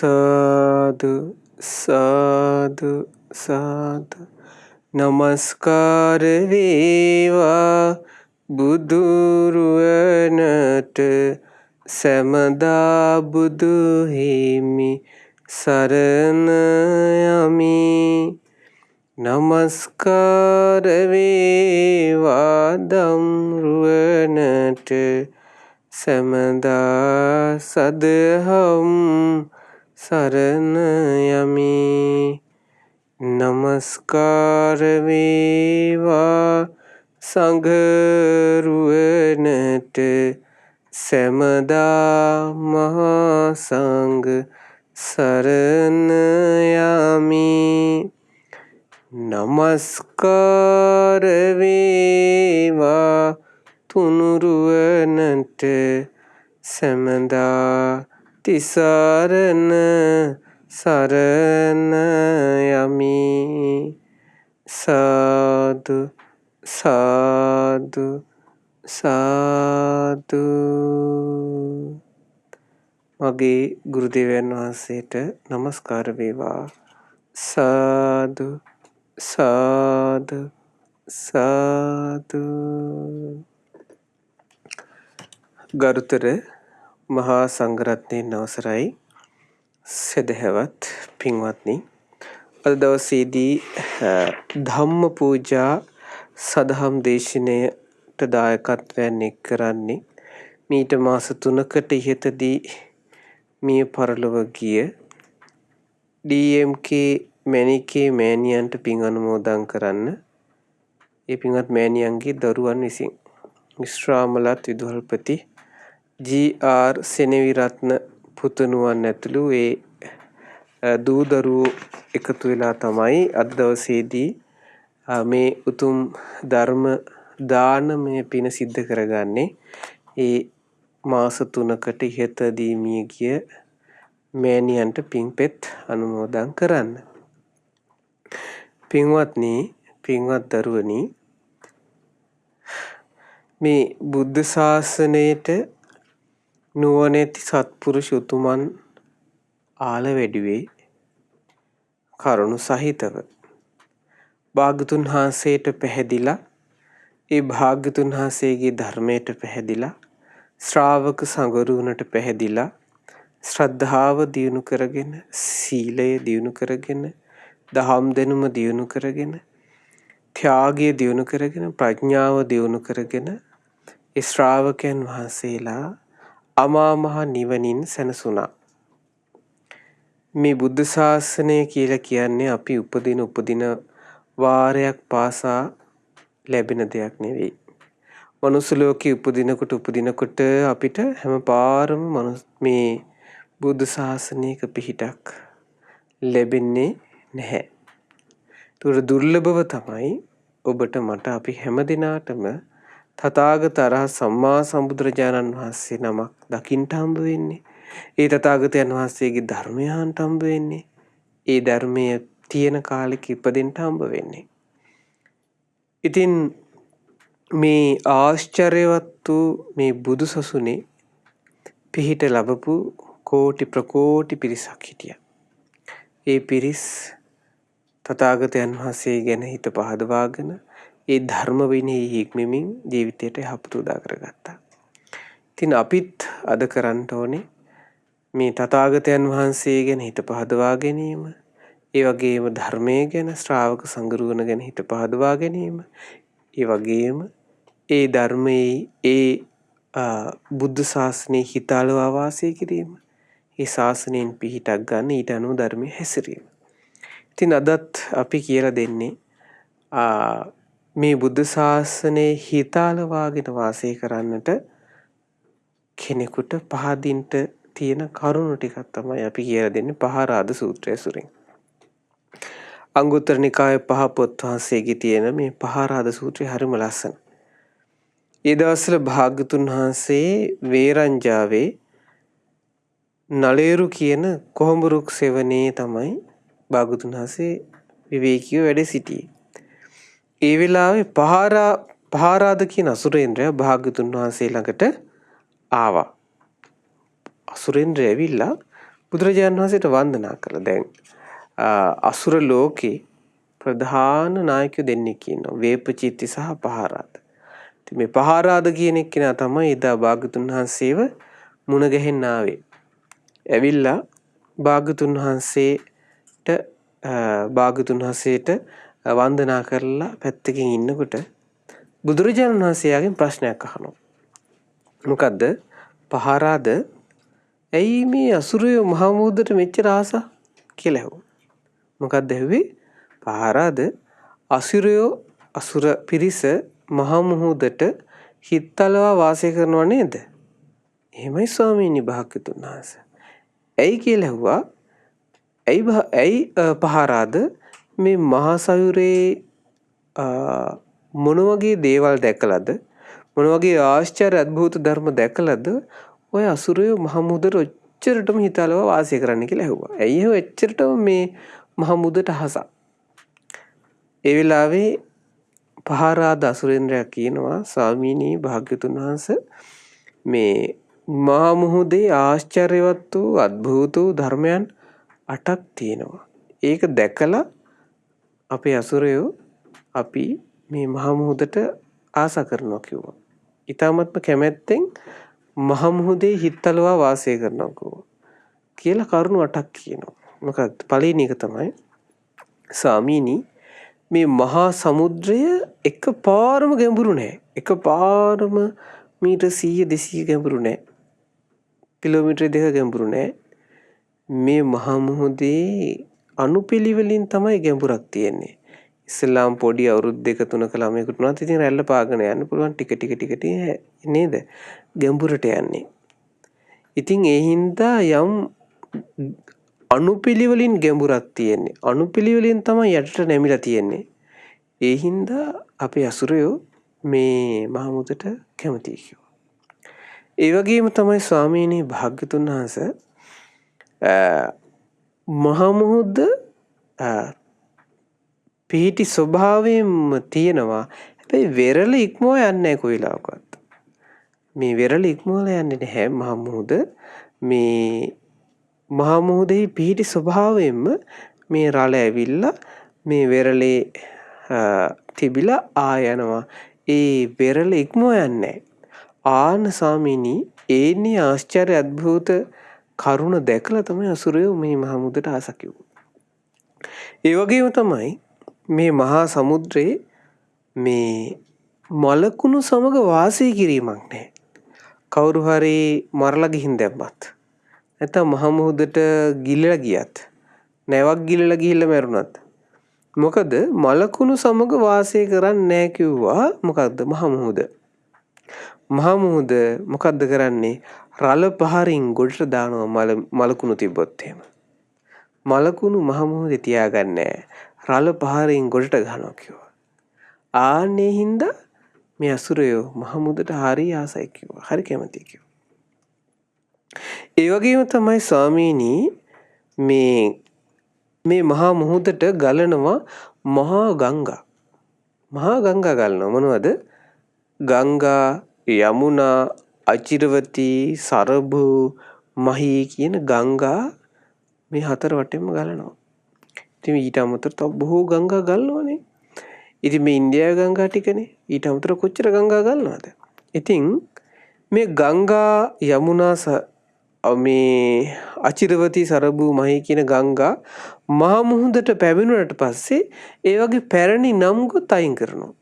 සාදු සාදු සාදු නමස්කාර වේවා බුදුරුවනට සැමදා බුදු හිමි සරණ යමි. නමස්කාර වේවා ධම්රුවනට සැමදා සදහම් සරණ යමි. නමස්කාර වේවා සංඝරුවනට සැමදා මහා සංඝ සරණ යමි. නමස්කාර වේවා තුනුරුවනට සැමදා තිසරණ සරණ යමි. සාදු සාදු සාදු. මගේ ගුරුදේවයන් වහන්සේට නමස්කාර වේවා. සාදු සාදු සාදු. ගරුතර මහා සංඝරත්නයන් අවසරයි, සදහැවත් පින්වත්නි, අද දවසේදී ධම්ම පූජා සදහම් දේශනයට දායකත්වයෙන් එක් කරන්නේ මීට මාස 3කට ඉහතදී මිය පරලොව ගිය DMK මැණිකේ මෑණියන්ට පින් අනුමෝදන් කරන්න. ඒ පින්වත් මෑණියන්ගේ දරුවන් විසින් මිශ්‍රාමලත් විදුහල්පති GR සෙනවිරත්න පුතණුවන් ඇතුළු ඒ දූ දරුවෝ එකතු වෙලා තමයි අද දවසේදී මේ උතුම් ධර්ම දානමය පින සිද්ධ කරගන්නේ. ඒ මාස 3කට ඉහතදී මිය ගිය මෑණියන්ට පින්පෙත් අනුමෝදන් කරන්න. පින්වත්නි, පින්වත් දරුවනි, මේ බුද්ධ ශාසනයට නුවණැති සත්පුරුෂ උතුමන් ආල වැඩිවේ කරුණු සහිතව. භාග්‍යතුන් වහන්සේට පැහැදිලා, ඒ භාග්‍යතුන් වහන්සේගේ ධර්මයට පැහැදිලා, ශ්‍රාවක සංගරුවනට පැහැදිලා, ශ්‍රද්ධාව දියුණු කරගෙන, සීලය දියුණු කරගෙන, දහම් දැනුම දියුණු කරගෙන, ත්‍යාගය දියුණු කරගෙන, ප්‍රඥාව දියුණු කරගෙන, ඒ ශ්‍රාවකයන් වහන්සේලා අමා මහ නිවනින් සැනසුණා. මේ බුද්ධ ශාසනය කියලා කියන්නේ අපි උපදින වාරයක් පාසා ලැබෙන දෙයක් නෙවෙයි. මනුස්ස ලෝකේ උපදිනකොට අපිට හැම පාරම මේ බුද්ධ ශාසනයක පිහිටක් ලැබෙන්නේ නැහැ. ඒක දුර්ලභව තමයි ඔබට මට අපි හැම දිනාටම තථාගත අරහත් සම්මා සම්බුදුරජාණන් වහන්සේ නමක් දකින්නට හම්බ වෙන්නේ. ඒ තථාගතයන් වහන්සේගේ ධර්මය අහන්න හම්බ වෙන්නේ. ඒ ධර්මයේ තියෙන කාලෙක ඉපදෙන්න හම්බ වෙන්නේ. ඉතින් මේ ආශ්චර්යවත් වූ මේ බුදු සසුනේ පිහිට ලැබපු කෝටි ප්‍රකෝටි පිරිසක් හිටියා. ඒ පිරිස් තථාගතයන් වහන්සේ ගැන හිත පහදවාගෙන ඒ ධර්ම විනී හික්මමින් ජීවිතයට යහපත උදා කරගත්තා. ඉතින් අපිත් අද කරන්න ඕනේ මේ තථාගතයන් වහන්සේ ගැන හිත පහදවා ගැනීම, ඒ වගේම ධර්මයේ ගැන, ශ්‍රාවක සංගරුවන ගැන හිත පහදවා ගැනීම, ඒ වගේම ඒ ධර්මයේ ඒ බුද්ධ ශාසනයේ හිතාලවා වාසය කිරීම, ඒ ශාසනයෙන් පිහිටක් ගන්න, ඊට අනුව ධර්මයේ හැසිරීම. ඉතින් අදත් අපි කියලා දෙන්නේ මේ බුද්ධ ශාසනයේ හිතාලවාගෙන වාසය කරන්නට කෙනෙකුට පහදින්ට තියෙන කරුණු ටිකක් තමයි අපි කියලා දෙන්නේ පහාරාද සූත්‍රය සුරින්. අංගුත්තර නිකායේ පහ පොත් වහන්සේගේ තියෙන මේ පහාරාද සූත්‍රය හරිම ලස්සන. ඒ දවස්වල භාග්‍යතුන් වහන්සේ වේරංජාවේ නලේරු කියන කොහොඹ රුක් සෙවණේ තමයි භාග්‍යතුන් වහන්සේ විවේකීව වැඩ සිටියේ. ඒ වෙලාවේ පහාරාද කියන අසුරේන්ද්‍රයා භාග්‍යතුන් වහන්සේ ළඟට ආවා. අසුරේන්ද්‍රය ඇවිල්ලා බුදුරජාණන් වහන්සේට වන්දනා කළා. දැන් අසුර ලෝකේ ප්‍රධාන නායකයෝ දෙන්නෙක් ඉන්නවා. වේපචිත්ති සහ පහාරාද. ඉතින් මේ පහාරාද කියන එක්කෙනා තමයි එදා භාග්‍යතුන් වහන්සේව මුණ ගැහෙන්න ආවේ. ඇවිල්ලා භාග්‍යතුන් වහන්සේට වන්දනා කරලා පැත්තකින් ඉන්නකොට බුදුරජාණන් වහන්සේ යාගෙන් ප්‍රශ්නයක් අහනවා. මොකද්ද? පහාරාද ඇයි මේ අසුරයෝ මහා මුහුදට මෙච්චර ආසා කියලා ඇහුවා. මොකද්ද ඇහුවේ? පහාරාද අසුර පිරිස මහා මුහුදට හිත්තලවා වාසය කරනවා නේද? එහෙමයි ස්වාමීනි භාග්‍යතුන් වහන්සේ. ඇයි කියලා ඇහුවා. ඇයි පහාරාද මේ මහා සයුරේ මොන වගේ දේවල් දැකලාද, මොන වගේ ආශ්චර්ය අద్භූත ධර්ම දැකලාද ඔය අසුරයෝ මහා මුහුදට ඔච්චරටම හිතලවා වාසය කරන්න කියලා ඇහුවා. ඇයි එහෙම එච්චරටම මේ මහා මුහුදට හසා? ඒ වෙලාවේ පහාරාද අසුරේන්ද්‍රයා කියනවා, ස්වාමීනි භාග්‍යතුන් වහන්සේ මේ මහා මුහුදේ ආශ්චර්යවත් වූ අద్භූත වූ ධර්මයන් 8ක් තියෙනවා. ඒක දැකලා අපේ අසුරයෝ අපි මේ මහා මුහුදට ආසා කරනවා කිව්වා. ඊටමත්ම කැමැත්තෙන් මහා මුහුදේ හිත්තලවා වාසය කරනවා කියලා කරුණු 8ක් කියනවා. මොකක්ද? පළවෙනි එක තමයි ස්වාමීනි මේ මහා සමුද්‍රය එකපාරම ගැඹුරු නෑ. එකපාරම මීටර් 100 200 ගැඹුරු නෑ. කිලෝමීටර් 2 ගැඹුරු නෑ. මේ මහා මුහුදේ අණුපිළිවෙලින් තමයි ගැඹුරක් තියෙන්නේ. ඉස්ලාම් පොඩි අවුරුදු 2 3ක ළමයෙකුට උනත් ඉතින් රැල්ල පාගන යන්න පුළුවන් ටික නේද? ගැඹුරට යන්නේ. ඉතින් ඒ හින්දා යම් අණුපිළිවෙලින් ගැඹුරක් තියෙන්නේ. අණුපිළිවෙලින් තමයි යටට නැමිලා තියෙන්නේ. ඒ හින්දා අපේ අසුරයෝ මේ මහා මුහුදට කැමතියි කිව්වා. ඒ වගේම තමයි ස්වාමීනි භාග්‍යතුන් වහන්සේ මහා මුහුද පිහිටි ස්වභාවයෙන්ම තියෙනවා. හැබැයි වෙරළ ඉක්මව යන්නේ නැහැ කොයිලාවකවත්. මේ වෙරළ ඉක්මවලා යන්නේ නැහැ මහා මුහුද. මේ මහා මුහුදේ පිහිටි ස්වභාවයෙන්ම මේ රළ ඇවිල්ලා මේ වෙරළේ තිබිලා ආයනවා. ඒ වෙරළ ඉක්මව යන්නේ. ආන ස්වාමීනි ඒනි ආශ්චර්ය අద్භූත කරුණ දැකලා තමයි අසුරයෝ මේ මහා මුහුදට ආස කිව්වේ. ඒ වගේම තමයි මේ මහා සමුද්‍රයේ මේ මලකුණු සමග වාසය කිරීමක් නැහැ. කවුරු හරි මරලා ගිහින් දැම්මත් නැත්නම් මහා මුහුදට ගිලලා ගියත් නැවක් ගිලලා ගිහිල්ලා මැරුණත් මොකද මලකුණු සමග වාසය කරන්නේ නැහැ කිව්වා. මොකද්ද මහා මුහුද? මහා මුහුද මොකද්ද කරන්නේ? රළ පහරින් ගොඩට දානවා මලකුණු තිබ්බොත් එහෙම. මලකුණු මහා මුහුදේ තියාගන්නේ නැහැ. රළ පහරින් ගොඩට ගහනවා කිව්වා. ආන්නේ හින්දා මේ අසුරයෝ මහා මුහුදට හරි ආසයි කිව්වා. හරි කැමතියි කිව්වා. ඒ වගේම තමයි ස්වාමීනි මේ මහා මුහුදට ගලනවා මහා ගංගා. මහා ගංගා ගලනවා මොනවද? ගංගා, යමුනා, අචිරවතී, සරභු, මහී කියන ගංගා මේ 4 වටෙම ගලනවා. ඉතින් ඊට අමතරව තව බොහෝ ගංගා ගලනවානේ. ඉතින් මේ ඉන්දියාවේ ගංගා ටිකනේ. ඊට අමතරව කොච්චර ගංගා ගලනවද? ඉතින් මේ ගංගා, යමුනා, මේ අචිරවතී, සරභු, මහී කියන ගංගා මහා මුහුදට පැමිණුණට පස්සේ ඒ වගේ පැරණි නම් ගොත් අයින් කරනවා.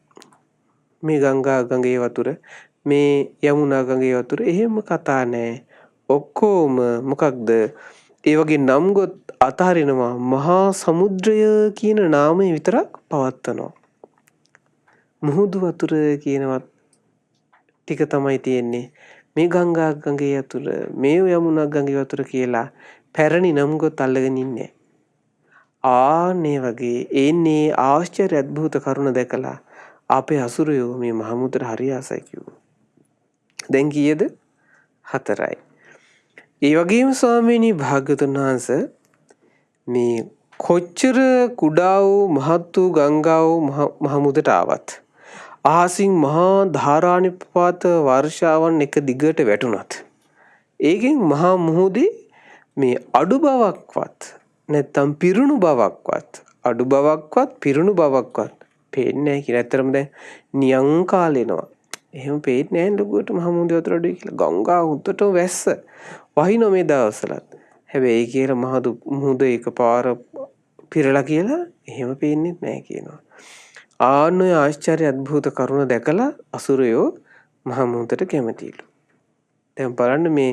මේ ගංගා ගඟේ වතුර, මේ යමුනා ගඟේ වතුර එහෙම කතා නැහැ. ඔක්කොම මොකක්ද? ඒ වගේ නම් ගොත් අතහරිනවා. මහා සමුද්‍රය කියන නාමය විතරක් පවත්වනවා. මුහුදු වතුර කියනවත් ටික තමයි තියෙන්නේ. මේ ගංගා ගඟේ වතුර, මේ යමුනා ගඟේ වතුර කියලා පැරණි නම් ගොත් අල්ලගෙන ඉන්නේ. ආන්නේ වගේ එන්නේ ආශ්චර්ය අద్භූත කරුණ දැකලා අපේ අසුරයෝ මේ මහා මුහුදට හරි ආසයි කිව්වා. දැන් කීයද? 4යි. ඒ වගේම ස්වාමීනි භාග්‍යවතුන් වහන්සේ මේ කොච්චර කුඩා වූ මහත් වූ ගංගා වූ මහා මුහුදට ආවත් අහසින් මහා ධාරානිපාත වර්ෂාවන් එක දිගට වැටුණත් ඒකෙන් මහා මුහුදේ මේ අඩු බවක්වත් නැත්තම් පිරුණු බවක්වත් අඩු බවක්වත් පිරුණු බවක්වත් පේන්නේ නැහැ කියලා. ඇත්තටම දැන් නියං කාලේනවා. එහෙම පේන්නේ නැහැ ලොකුවට මහමුහුදේ වතුර අඩුයි කියලා. ගංගා උඩටම වැස්ස වහින මේ දවස්වලත්. හැබැයි කියලා මුහුද එකපාර පිරලා කියලා එහෙම පේන්නේ නැහැ කියනවා. ආන්නය ආශ්චර්ය අద్භූත කරුණ දැකලා අසුරයෝ මහමුහුදට කැමතිලු. දැන් බලන්න මේ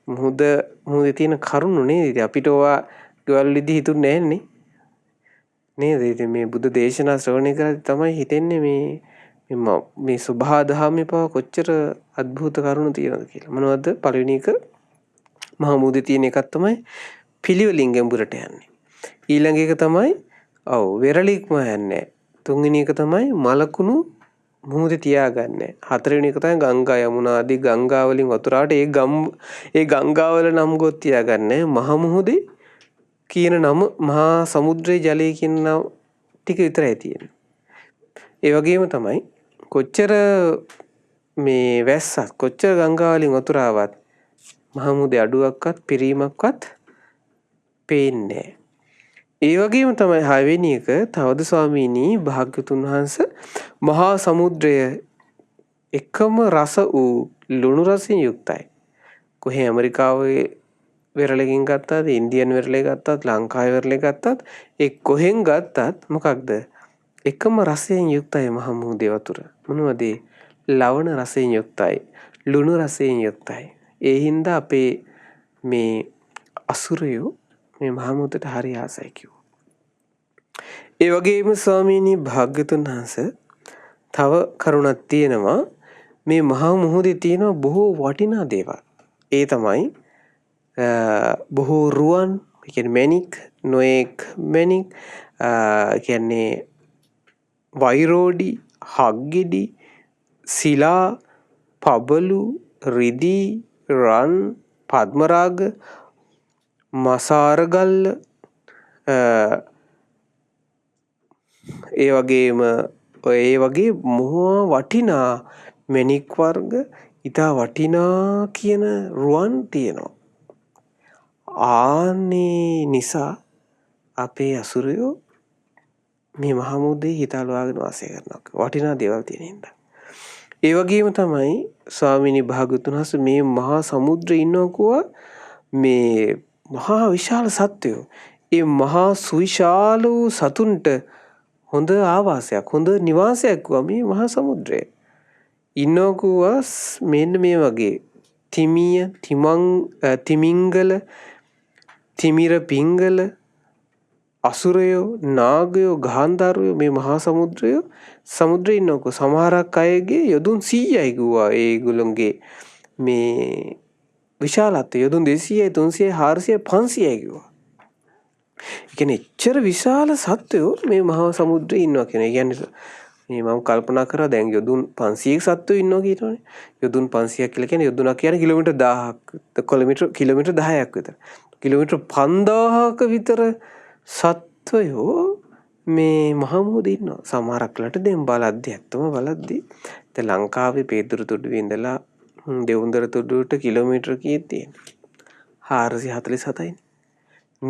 මුහුදේ තියෙන කරුණු නේද? අපිට ඔවා ගෙවල් විදි හිතුන්නේ නැන්නේ. නේද? ඉතින් මේ බුදු දේශනා ශ්‍රවණය කරලා තමයි හිතෙන්නේ මේ සබහා දහමේ පව කොච්චර අద్භූත කරුණු තියෙනවද කියලා. මොනවද? පළවෙනි එක මහමුහුදේ තියෙන එකක් තමයි පිළිවෙලින් ගැඹුරට යන්නේ. ඊළඟ එක තමයි වෙරළික්ම යන්නේ. තුන්වෙනි එක තමයි මලකුණු මුහුදේ තියාගන්නේ. හතරවෙනි එක තමයි ගංගා යමුනා ආදී ගංගා වලින් වතුරාට ඒ ගංගාවල නම් ගොත් තියාගන්නේ. මහ මුහුදේ කියන නම මහා සමුද්‍රයේ ජලය කියන නම ටික විතරයි තියෙන්නේ. ඒ වගේම තමයි කොච්චර මේ වැස්සත් කොච්චර ගංගා වලින් වතුර ආවත් මහ මුහුදේ අඩුවක්වත් පිරීමක්වත් පේන්නේ. ඒ වගේම තමයි 6 වෙනි එක තවද ස්වාමීනි භාග්‍යතුන් වහන්සේ මහා සමුද්‍රය එකම රස වූ ලුණු රසයෙන් යුක්තයි. කොහේ ඇමරිකාවේ වෙරළකින් ගත්තත් ඉන්දියන් වෙරළේ ගත්තත් ලංකාවේ වෙරළේ ගත්තත් ඒ කොහෙන් ගත්තත් මොකක්ද එකම රසයෙන් යුක්තයි මහ මුහුදේ වතුර. මොනවද? ලවණ රසයෙන් යුක්තයි, ලුණු රසයෙන් යුක්තයි. ඒ හින්දා අපේ මේ අසුරයෝ මේ මහ මුහුදට හරි ආසයි කිව්වා. ඒ වගේම ස්වාමීනි භාග්‍යතුන් වහන්සේ තව කරුණක් තියෙනවා. මේ මහා මුහුදේ තියෙන බොහෝ වටිනා දේවල්. ඒ තමයි බොහෝ රුවන්, කියන්නේ මැණික්, නොඑක් මැණික්, කියන්නේ වෛරෝඩි, හක්ගෙඩි, සිලා, පබලු, රිදී, රන්, පද්මරාග, මසාරගල්ල, ඒ වගේම ඒ වගේ මොහොම වටිනා මැණික් වර්ග, ඉතා වටිනා කියන රුවන් තියෙනවා. ආන්නේ නිසා අපේ අසුරයෝ මේ මහ මුහුදේ හිතාලුවාගෙන වාසය කරනවා. වටිනා දේවල් තියෙන හින්දා. ඒ වගේම තමයි ස්වාමීනි භාග්‍යවතුන් වහන්සේ මේ මහා සමුද්‍රේ ඉන්නකො මේ මහා විශාල සත්වයෝ. ඒ මහා සුවිශාල වූ සතුන්ට හොඳ ආවාසයක්, හොඳ නිවාසයක් වුණා මේ මහා සමුද්‍රය. ඉන්නකො මෙන්න මේ වගේ තිමිය, තිමිංගල, තිමිර පිංගල, අසුරයෝ, නාගයෝ, ගාන්ධාරයෝ මේ මහා සමුද්‍රේ ඉන්නකො සමහරක් අයගේ යොදුන් 100යි ගුවා. ඒගොල්ලන්ගේ මේ විශාලත්වය යොදුන් 200යි, 300යි, 400යි, 500යි ගුවා. ඒ කියන්නේ එච්චර විශාල සත්වයෝ මේ මහා සමුද්‍රේ ඉන්නවා කියන. ඒ කියන්නේ මේ මම කල්පනා කරා දැන් යොදුන් 500ක සත්වයෝ ඉන්නවා කියනවනේ. යොදුන් 500ක් කියලා කියන්නේ යොදුනක් කියන්නේ කිලෝමීටර් 1000ක්, කිලෝමීටර් 10ක් විතර. කිලෝමීටර් 5000ක විතර සත්වයෝ මේ මහ මුහුදේ ඉන්නවා. සමහරක් ලට දැන් බලද්දි ඇත්තම බලද්දි දැන් ලංකාවේ පේදුරු තුඩුවේ ඉඳලා දෙවුන්දර තුඩුවට කිලෝමීටර් කීයක් තියෙන්නේ? 447යි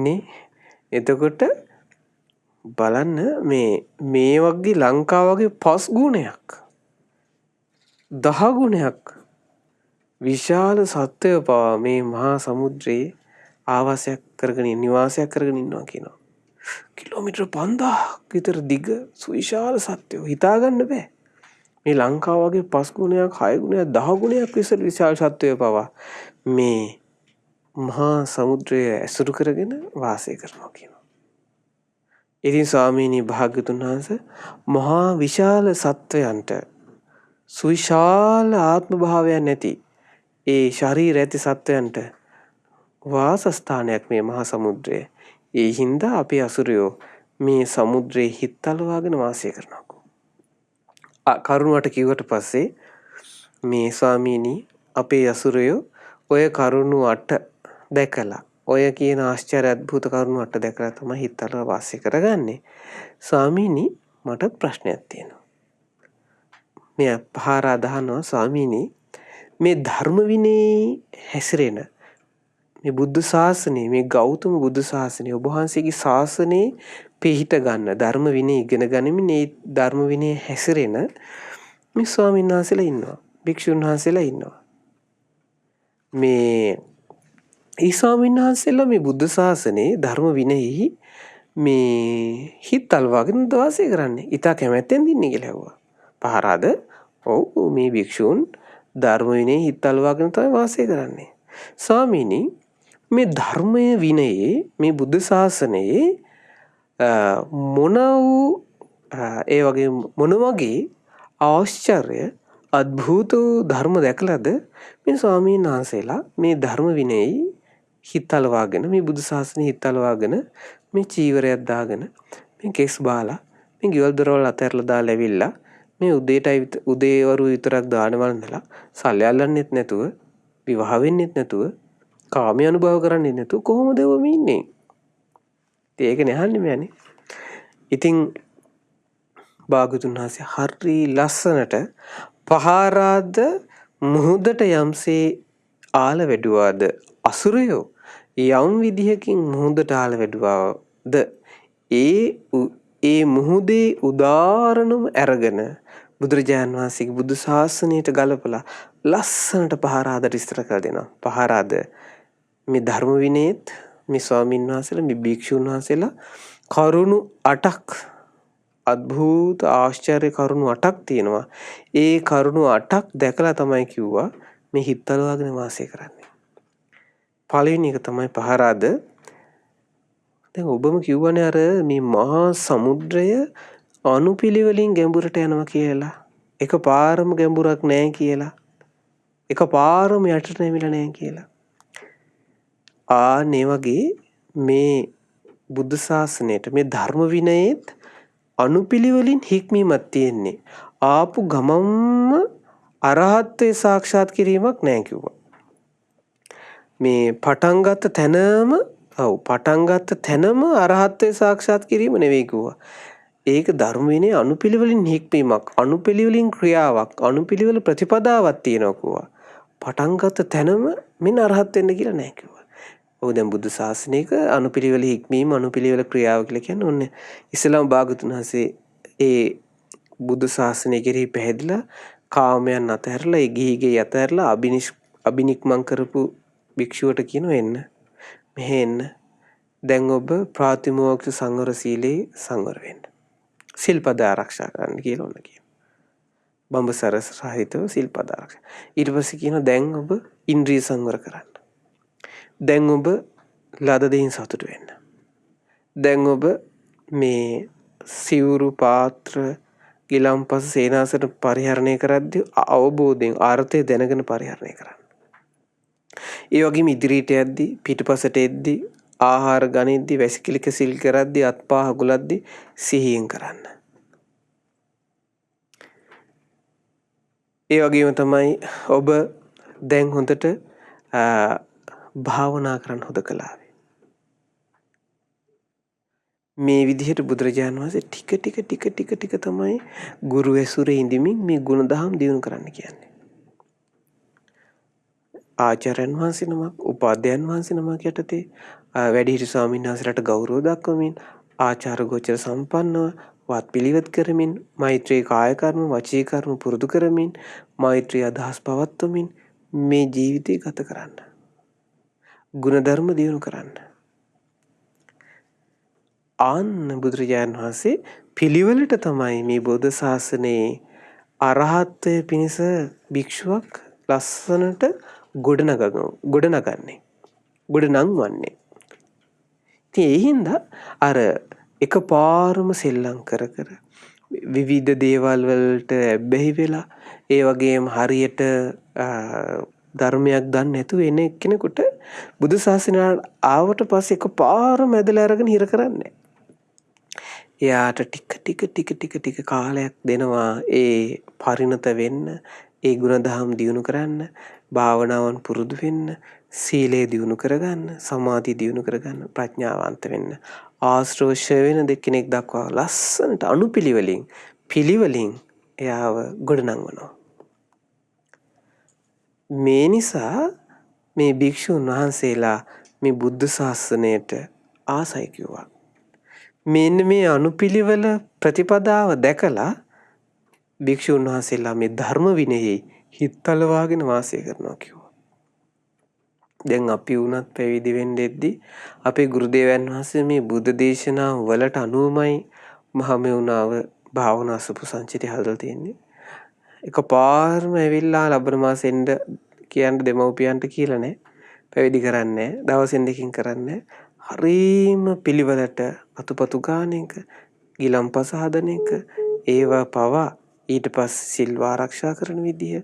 නේ. එතකොට බලන්න මේ වගේ ලංකාව වගේ 5 ගුණයක් 10 ගුණයක් විශාල සත්වය පවා මේ මහා සමුද්‍රයේ ආවාසයක් කරගෙන නිවාසයක් කරගෙන ඉන්නවා කියනවා. කිලෝමීටර් 5000ක් විතර දිග සුවිශාල සත්වයෝ හිතාගන්න බෑ. මේ ලංකාව වගේ 5 ගුණයක් 6 ගුණයක් 10 ගුණයක් විශාල සත්වයෝ පවා මේ මහා සමුද්‍රය ඇසුරු කරගෙන වාසය කරනවා කියනවා. ඉතින් ස්වාමීනි භාග්‍යතුන් වහන්සේ මහා විශාල සත්වයන්ට සුවිශාල ආත්ම භාවයක් නැති ඒ ශරීර ඇති සත්වයන්ට වාසස්ථානයක් මේ මහා සමුද්‍රය. ඒ හින්දා අපේ අසුරයෝ මේ සමුද්‍රයේ හිතලවාගෙන වාසය කරනවා. කරුණාට කිව්වට පස්සේ මේ ස්වාමීනි අපේ අසුරයෝ ඔය කරුණු 8 දැකලා ඔය කියන ආශ්චර්ය අద్භූත කරුණු 8 දැකලා තමයි හිතලව වාසය කරගන්නේ. ස්වාමීනි මට ප්‍රශ්නයක් තියෙනවා. මේ පහරා දහනවා ස්වාමීනි මේ ධර්ම විනේ හැසිරෙන මේ බුද්ධ ශාසනය, මේ ගෞතම බුද්ධ ශාසනය, ඔබ වහන්සේගේ ශාසනයේ පිහිට ගන්න, ධර්ම විනය ඉගෙන ගනිමින් මේ ධර්ම විනය හැසිරෙන මේ ස්වාමීන් වහන්සේලා ඉන්නවා, භික්ෂුන් වහන්සේලා ඉන්නවා. මේ ස්වාමීන් වහන්සේලා මේ බුද්ධ ශාසනයේ ධර්ම විනයෙහි මේ හිත අල්වාගෙන වාසය කරන්නේ. ඊට කැමැත්තෙන් දින්නේ කියලා ඇහුවා. පහරාද? ඔව්, මේ භික්ෂුන් ධර්ම විනයෙහි හිත අල්වාගෙන තමයි වාසය කරන්නේ. ස්වාමීනි, මේ ධර්මයේ විනයේ මේ බුද්ධ ශාසනයේ මොන වූ ඒ වගේ මොන වගේ ආශ්චර්ය අద్භූත ධර්ම දැකලාද මේ ස්වාමීන් වහන්සේලා මේ ධර්ම විනයේ හිත අලවාගෙන, මේ බුදු ශාසනයේ හිත අලවාගෙන, මේ චීවරයක් දාගෙන, මේ කෙස් බාලා, මේ ගෙවල් දොරවල් අතහැරලා දාලා ඇවිල්ලා මේ උදේවරු විතරක් දාන වළඳලා සල්ලි අල්ලන්නෙත් නැතුව, විවාහ වෙන්නෙත් නැතුව, කාමයේ අනුභව කරන්නේ නැතුව කොහොමද ඔවම ඉන්නේ? ඒකනේ අහන්නේ මෑනේ. ඉතින් භාගතුන් වහන්සේ හරි ලස්සනට පහරාද මුහුදට යම්සේ ආල වැඩුවාද, අසුරයෝ යම් විදිහකින් මුහුදට ආල වැඩුවාද, ඒ මුහුදේ උදාහරණම අරගෙන බුදුරජාණන් වහන්සේගේ බුදු ශාසනයට ගලපලා ලස්සනට පහරාදට ඉස්තර කර දෙනවා. පහරාද මේ ධර්ම විනයෙත් මේ ස්වාමීන් වහන්සේලා, මේ භික්ෂුන් වහන්සේලා කරුණු 8ක්, අద్භූත ආශ්චර්ය කරුණු 8ක් තියෙනවා. ඒ කරුණු 8ක් දැකලා තමයි කිව්වා මේ හිතලවාගෙන වාසය කරන්නේ. පළවෙනි එක තමයි පහරාද. දැන් ඔබම කිව්වනේ අර මේ මහා සමුද්‍රය අනුපිළිවෙලින් ගැඹුරට යනවා කියලා. එකපාරම ගැඹුරක් නැහැ කියලා. එකපාරම යටට නැමිලා නැහැ කියලා. ආන්නේ වගේ මේ බුද්ධ ශාසනයට, මේ ධර්ම විනයෙත් අනුපිළිවෙලින් හික්මීමක් තියෙන්නේ. ආපු ගමම්ම අරහත්ත්වේ සාක්ෂාත් කිරීමක් නැහැ කිව්වා. මේ පටන් ගත්ත තැනම අරහත්ත්වේ සාක්ෂාත් කිරීම නෙවෙයි කිව්වා. ඒක ධර්ම විනය අනුපිළිවෙලින් හික්මීමක්, අනුපිළිවෙලින් ක්‍රියාවක්, අනුපිළිවෙල ප්‍රතිපදාවක් තියෙනවා කිව්වා. පටන් ගත්ත තැනම මෙන්න අරහත් වෙන්න කියලා නැහැ කිව්වා. ඔව්, දැන් බුදු ශාසනයක අනුපිළිවෙල හික්මීම, අනුපිළිවෙල ක්‍රියාව කියලා කියන්නේ ඔන්නේ ඉස්ලාම් භාගතුන් වහන්සේ ඒ බුදු ශාසනය කෙරෙහි පැහැදිලා කාමයන් අතහැරලා, ඒ ගිහිගේ අතහැරලා අබිනික්මන් කරපු භික්ෂුවට කියනවා එන්න, මෙහෙ එන්න. දැන් ඔබ ප්‍රාතිමෝක්ෂ සංවර සීලේ සංවර වෙන්න. සිල්පද ආරක්ෂා කරන්න කියලා ඔන්න කියනවා. බඹසර සහිතව සිල්පද ආරක්ෂා. ඊට පස්සේ කියනවා දැන් ඔබ ඉන්ද්‍රිය සංවර කරන්න. දැන් ඔබ ලද දෙයින් සතුට වෙන්න. දැන් ඔබ මේ සිවුරු, පාත්‍ර, ගිලම්පස, සේනාසන පරිහරණය කරද්දී අවබෝධයෙන් අර්ථය දැනගෙන පරිහරණය කරන්න. ඒ වගේම ඉදිරියට යද්දී, පිටපසට එද්දී, ආහාර ගනිද්දී, වැසිකිලි කැසිල් කරද්දී, අත්පා හගුලද්දී සිහියෙන් කරන්න. ඒ වගේම තමයි ඔබ දැන් හොඳට භාවනා කරන්න හුදකලාවේ. මේ විදිහට බුදුරජාණන් වහන්සේ ටික තමයි ගුරු ඇසුරේ ඉඳිමින් මේ ගුණධම් දියුණු කරන්න කියන්නේ. ආචාර්යයන් වහන්සේ නමක්, උපාධ්‍යයන් වහන්සේ නමක් යටතේ වැඩිහිටි ස්වාමීන් වහන්සේලාට ගෞරව දක්වමින්, ආචාර ගෝචර සම්පන්නව වත් පිළිවෙත් කරමින්, මෛත්‍රී කාය කර්ම, වචී කර්ම පුරුදු කරමින්, මෛත්‍රී අදහස් පවත්වමින් මේ ජීවිතය ගත කරන්න. ගුණධර්ම දියුණු කරන්න. ආන්න බුදුරජාණන් වහන්සේ පිළිවෙලට තමයි මේ බුද්ධ ශාසනයේ අරහත්ත්වය පිණිස භික්ෂුවක් ලස්සනට ගොඩනගන්නේ. ගොඩනංවන්නේ. ඉතින් ඒ හින්දා අර එකපාරම සෙල්ලම් කර විවිධ දේවල් වලට ඇබ්බැහි වෙලා, ඒ වගේම හරියට ධර්මයක් දන්නේ නැතුව එන කෙනෙකුට බුදු ශාසනය ආවට පස්සේ එකපාරම ඇදලා අරගෙන හිර කරන්නේ. එයාට ටික කාලයක් දෙනවා ඒ පරිණත වෙන්න, ඒ ගුණධම් දියුණු කරන්න, භාවනාවන් පුරුදු වෙන්න, සීලය දියුණු කරගන්න, සමාධිය දියුණු කරගන්න, ප්‍රඥාවන්ත වෙන්න. ආශ්‍රෝෂය වෙන දෙකෙනෙක් දක්වා ලස්සනට පිළිවෙලින් එයාව ගොඩනංවනවා. මේ නිසා මේ භික්ෂුන් වහන්සේලා මේ බුද්ධ ශාසනයට ආසයි කිව්වා. මෙන්න මේ අනුපිළිවෙල ප්‍රතිපදාව දැකලා භික්ෂුන් වහන්සේලා මේ ධර්ම විනයෙහි හිත්තලවාගෙන වාසය කරනවා කිව්වා. දැන් අපි වුණත් පැවිදි වෙන්න එද්දි අපේ ගුරුදේවයන් වහන්සේ මේ බුද්ධ දේශනා වලට අනුවමයි මහමෙවුනාව භාවනා සුපසංචිතය හදලා තියෙන්නේ. එකපාරම ඇවිල්ලා ලබන මාසෙන්ද කියන්න දෙමව්පියන්ට කියලා නෑ. පැවිදි කරන්නේ දවසෙන් දෙකකින් කරන්නේ. හරීම පිළිවෙලට අතුපතු ගාන එක, ගිලම්පස හදන එක, ඒවා පවා ඊට පස්සේ සිල් ආරක්ෂා කරන විදිය,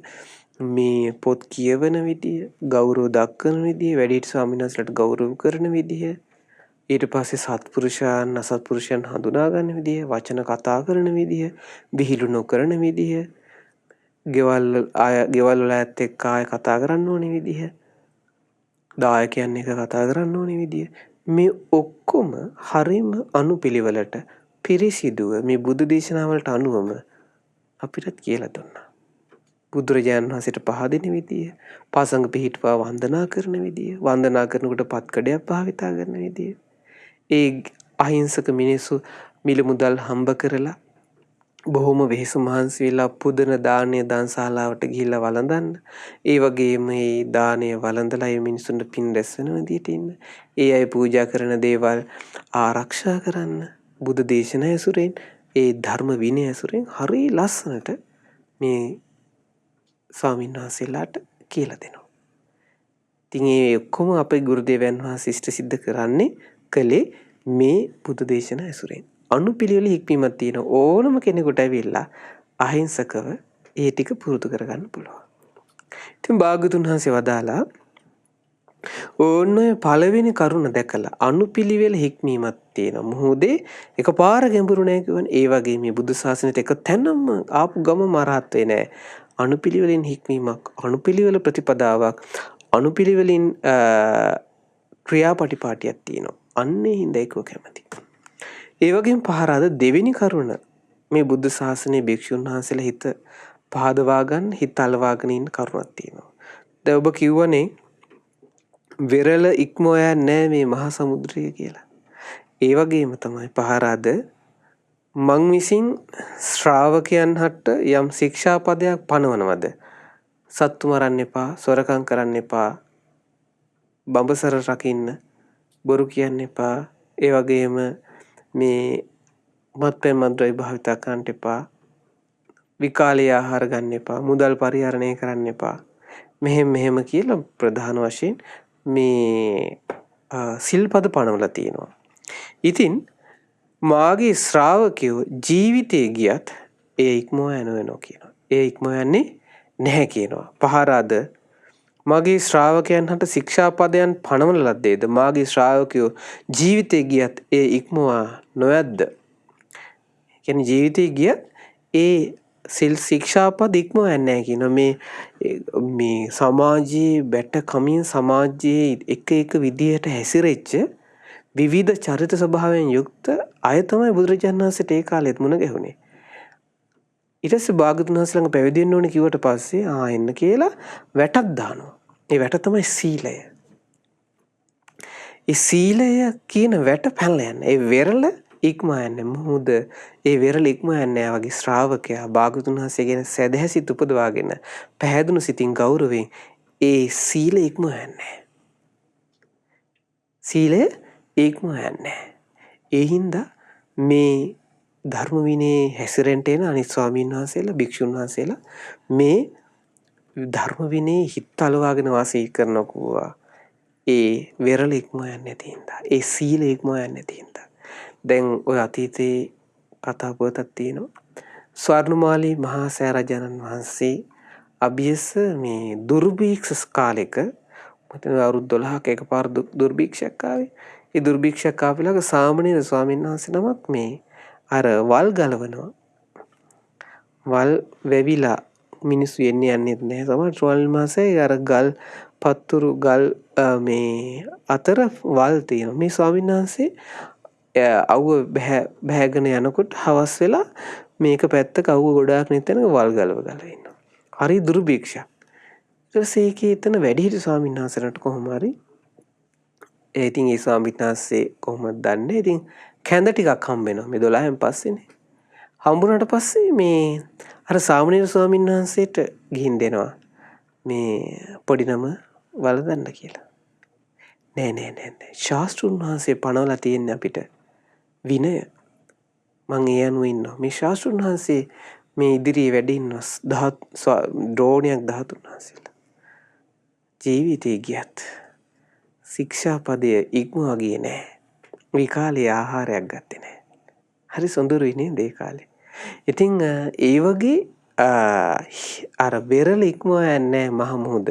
මේ පොත් කියවන විදිය, ගෞරව දක්වන විදිය, වැඩිහිටි ස්වාමීන් වහන්සේලාට ගෞරව කරන විදිය, ඊට පස්සේ සත්පුරුෂයන් අසත්පුරුෂයන් හඳුනා ගන්න විදිය, වචන කතා කරන විදිය, විහිළු නොකරන විදිය, ගෙවල් වල ඇත්ත එක්ක ආය කතා කරන්න ඕනේ විදිය, දායකයන් එක කතා කරන්න ඕනේ විදිය, මේ ඔක්කොම හරීම අනුපිළිවෙලට පිරිසිදුව මේ බුදු දේශනාවලට අනුවම අපිට කියලා දුන්නා. බුදුරජාණන් වහන්සේට පහදින විදිය, පාසංග පිහිටුවා වන්දනා කරන විදිය, වන්දනා කරනකොට පත්කඩයක් භාවිතා කරන විදිය, ඒ අහිංසක මිනිස්සු මිල මුදල් හම්බ කරලා බොහොම වෙහෙස මහන්සි වෙලා පුදන දානය දන්ශාලාවට ගිහිල්ලා වළඳන්න, ඒ වගේම මේ දානය වළඳලා ඒ මිනිසුන්ට පින් රැස් වෙන විදියට ඉන්න, ඒ අය පූජා කරන දේවල් ආරක්ෂා කරන්න බුදු දේශනා ඇසුරෙන්, ඒ ධර්ම විනය ඇසුරෙන් හරිය ලස්සනට මේ ස්වාමීන් වහන්සේලාට කියලා දෙනවා. ඉතින් ඒ ඔක්කොම අපේ ගුරුදේවයන් වහන්සේ ඉෂ්ට සිද්ධ කළේ මේ බුදු දේශනා ඇසුරෙන්. අනුපිළිවෙල හික්මීමක් තියෙන ඕනම කෙනෙකුට ඇවිල්ලා අහිංසකව ඒ ටික පුරුදු කරගන්න පුළුවන්. ඉතින් භාග්‍යවතුන් වහන්සේ වදාලා ඕන්න ඔය පළවෙනි කරුණ දැකලා අනුපිළිවෙල හික්මීමක් තියෙන මොහොතේ එකපාර ගැඹුරු නැහැ කියවනේ. ඒ වගේ මේ බුදු සාසනෙට එක තැනම ආපු ගමම අරහත් වෙන්නේ නැහැ. අනුපිළිවෙලින් හික්මීමක්, අනුපිළිවෙල ප්‍රතිපදාවක්, අනුපිළිවෙලින් ක්‍රියාපටිපාටියක් තියෙනවා. අන්නේ හින්දා ඒක කැමති. ඒ වගේම පහරාද දෙවෙනි කරුණ මේ බුද්ධ ශාසනයේ භික්ෂුන් වහන්සේලා හිත පහදවා ගන්න, හිත අලවාගෙන ඉන්න කරුණක් තියෙනවා. දැන් ඔබ කිව්වනේ වෙරළ ඉක්මවා නැහැ මේ මහා සමුද්‍රය කියලා. ඒ වගේම තමයි පහරාද මං විසින් ශ්‍රාවකයන් හට යම් ශික්ෂාපදයක් පනවනවද? සත්තු මරන්න එපා, සොරකම් කරන්න එපා, බඹසර රකින්න, බොරු කියන්න එපා, ඒ වගේම මේ මත්පැන් මද්ද්‍රව්‍ය භාවිතා කරන්න එපා, විකාලේ ආහාර ගන්න එපා, මුදල් පරිහරණය කරන්න එපා, මෙහෙම කියලා ප්‍රධාන වශයෙන් මේ සිල්පද පනවලා තියෙනවා. ඉතින් මාගේ ශ්‍රාවකයෝ ජීවිතේ ගියත් ඒ ඉක්මවා යනවා කියනවා. ඒ ඉක්මවා යන්නේ නැහැ කියනවා. පහරාද මගේ ශ්‍රාවකයන් හට ශික්ෂාපදයන් පනවන ලද්දේද මාගේ ශ්‍රාවකයෝ ජීවිතේ ගියත් ඒ ඉක්මවා නොයද්ද? කියන්නේ ජීවිතේ ගියත් ඒ සිල් ශික්ෂාපද ඉක්මවා යන්නේ නැහැ කියනවා. මේ සමාජයේ බැට කමින් සමාජයේ එක විදියට හැසිරෙච්ච විවිධ චරිත ස්වභාවයෙන් යුක්ත අය තමයි බුදුරජාණන් වහන්සේට ඒ කාලෙත් මුණ ගැහුනේ. ඊට පස්සේ භාග්‍යවතුන් වහන්සේ ළඟ පැවිදි වෙන්න ඕනේ කිව්වට පස්සේ එන්න කියලා වැටක් දානවා. ඒ වැට තමයි සීලය. ඒ සීලය කියන වැට පැනලා යන්නේ. ඒ වෙරළ ඉක්මවා යන්නේ. මොහොද ඒ වෙරළ ඉක්මවා යන්නේ වගේ ශ්‍රාවකයා භාග්‍යවතුන් වහන්සේ කියන සදහැසිත උපදවාගෙන පැහැදුණු සිතින් ගෞරවයෙන් ඒ සීල ඉක්මවා යන්නේ. සීලය ඉක්මවා යන්නේ. ඒ හින්දා මේ ධර්ම විනයේ හැසිරෙන්න එන අනිත් ස්වාමීන් වහන්සේලා, භික්ෂුන් වහන්සේලා මේ ධර්ම විනයේ හිත අලවාගෙන වාසය කරනකෝ ඒ වෙරළ ඉක්මවා යන්නේ නැති හින්දා, ඒ සීල ඉක්මවා යන්නේ නැති හින්දා. දැන් ඔය අතීතේ කතා පුවතක් තියෙනවා. ස්වර්ණමාලී මහා සෑරජාණන් වහන්සේ අභියස මේ දුර්භික්ෂ කාලෙක මතන අවුරුදු 12ක එකපාර දුර්භික්ෂයක් ආවේ. ඒ දුර්භික්ෂයක් ආපිලක සාමණේර ස්වාමීන් වහන්සේ නමක් මේ අර වල් ගලවනවා. වල් වැවිලා මිනිස්සු යන්නේ නැහැ. තමයි ට්‍රෝල් මාසේ අර ගල් පත්තුරු ගල් මේ අතර වල් තියෙනවා. මේ ස්වාමීන් වහන්සේ අවුව බැහැගෙන යනකොට හවස් වෙලා මේක පැත්තක අවුව ගොඩාක් නැතනක වල් ගලව ඉන්නවා. හරි දුර්භික්ෂයක්. ඊට පස්සේ ඒකේ එතන වැඩිහිටි ස්වාමීන් වහන්සේලාට කොහොම හරි ඉතින් ඒ ස්වාමීන් වහන්සේ කොහොමද දන්නේ? ඉතින් කැඳ ටිකක් හම්බ වෙනවා මේ 12න් පස්සේනේ. හම්බුනට පස්සේ මේ අර සාමණේර ස්වාමීන් වහන්සේට ගිහින් දෙනවා මේ පොඩි නම වළඳන්න කියලා. නෑ. ශාස්ත්‍රුන් වහන්සේ පනවලා තියෙන්නේ අපිට විනය. මං ඒ අනුව ඉන්නවා. මේ ශාස්ත්‍රුන් වහන්සේ මේ ඉදිරියේ වැඩ ඉන්නවා ද්‍රෝණයක් 13 වහන්සේලා. ජීවිතේ ගියත් ශික්ෂාපදය ඉක්මවා ගියේ නෑ. මේ කාලේ ආහාරයක් ගත්තේ නෑ. හරි සොඳුරුයි නේද ඒ කාලේ. ඉතින් ඒ වගේ අර බෙරළ ඉක්මවා යන්නේ මහමුහුද.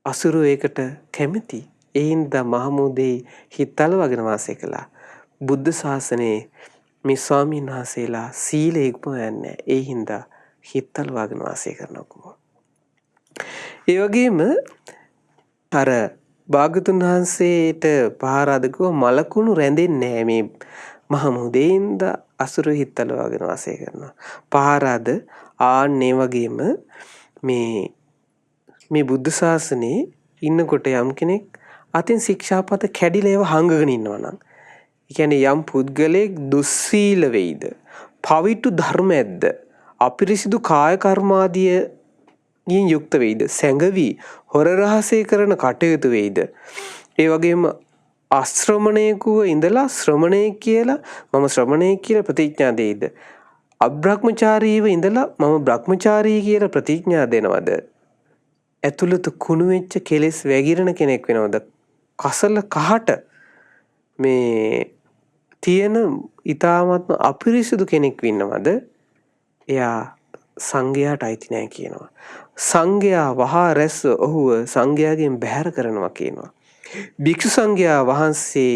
අසුරු ඒකට කැමති. ඒ හින්දා මහමුහුදේ හිතල වගෙන වාසය කළා. බුද්ධ ශාසනයේ මේ ස්වාමීන් වහන්සේලා සීලය ඉක්මවා යන්නේ. ඒ හින්දා හිතල වගෙන වාසය කරනවා. ඒ වගේම අර භාග්‍යතුන් වහන්සේට පහරාදකව මලකුණු රැඳෙන්නේ නැහැ මේ මහමුහුදේ හින්දා අසුරු හිතල වගෙන වාසය කරනවා. පහරාද ආන්නේ වගේම මේ බුද්ධ ශාසනයේ ඉන්නකොට යම් කෙනෙක් අතින් ශික්ෂාපද කැඩිලා ඒව හංගගෙන ඉන්නවා නම්, ඒ කියන්නේ යම් පුද්ගලයෙක් දුස්සීල වෙයිද, පවිතු ධර්ම ඇද්ද, අපිරිසිදු කාය කර්මාදියෙන් යුක්ත වෙයිද, සැඟවි හොර රහසේ කරන කටයුතු වෙයිද, ඒ වගේම අශ්‍රමණයෙකුව ඉඳලා ශ්‍රමණයෙක් කියලා මම ශ්‍රමණයෙක් කියලා ප්‍රතිඥා දෙයිද, අබ්‍රහ්මචාරීව ඉඳලා මම බ්‍රහ්මචාරී කියලා ප්‍රතිඥා දෙනවද, ඇතුළත කුණු වෙච්ච කෙලෙස් වැగిරෙන කෙනෙක් වෙනවද, කසල කහට මේ තියෙන ඊ타ත්ම අපිරිසුදු කෙනෙක් වෙන්නවද, එයා සංඝයාට අයිති නැහැ කියනවා. සංඝයා වහා රැස් ඔහුව සංඝයාගෙන් බැහැර කරනවා කියනවා. භික්ෂු සංඝයා වහන්සේ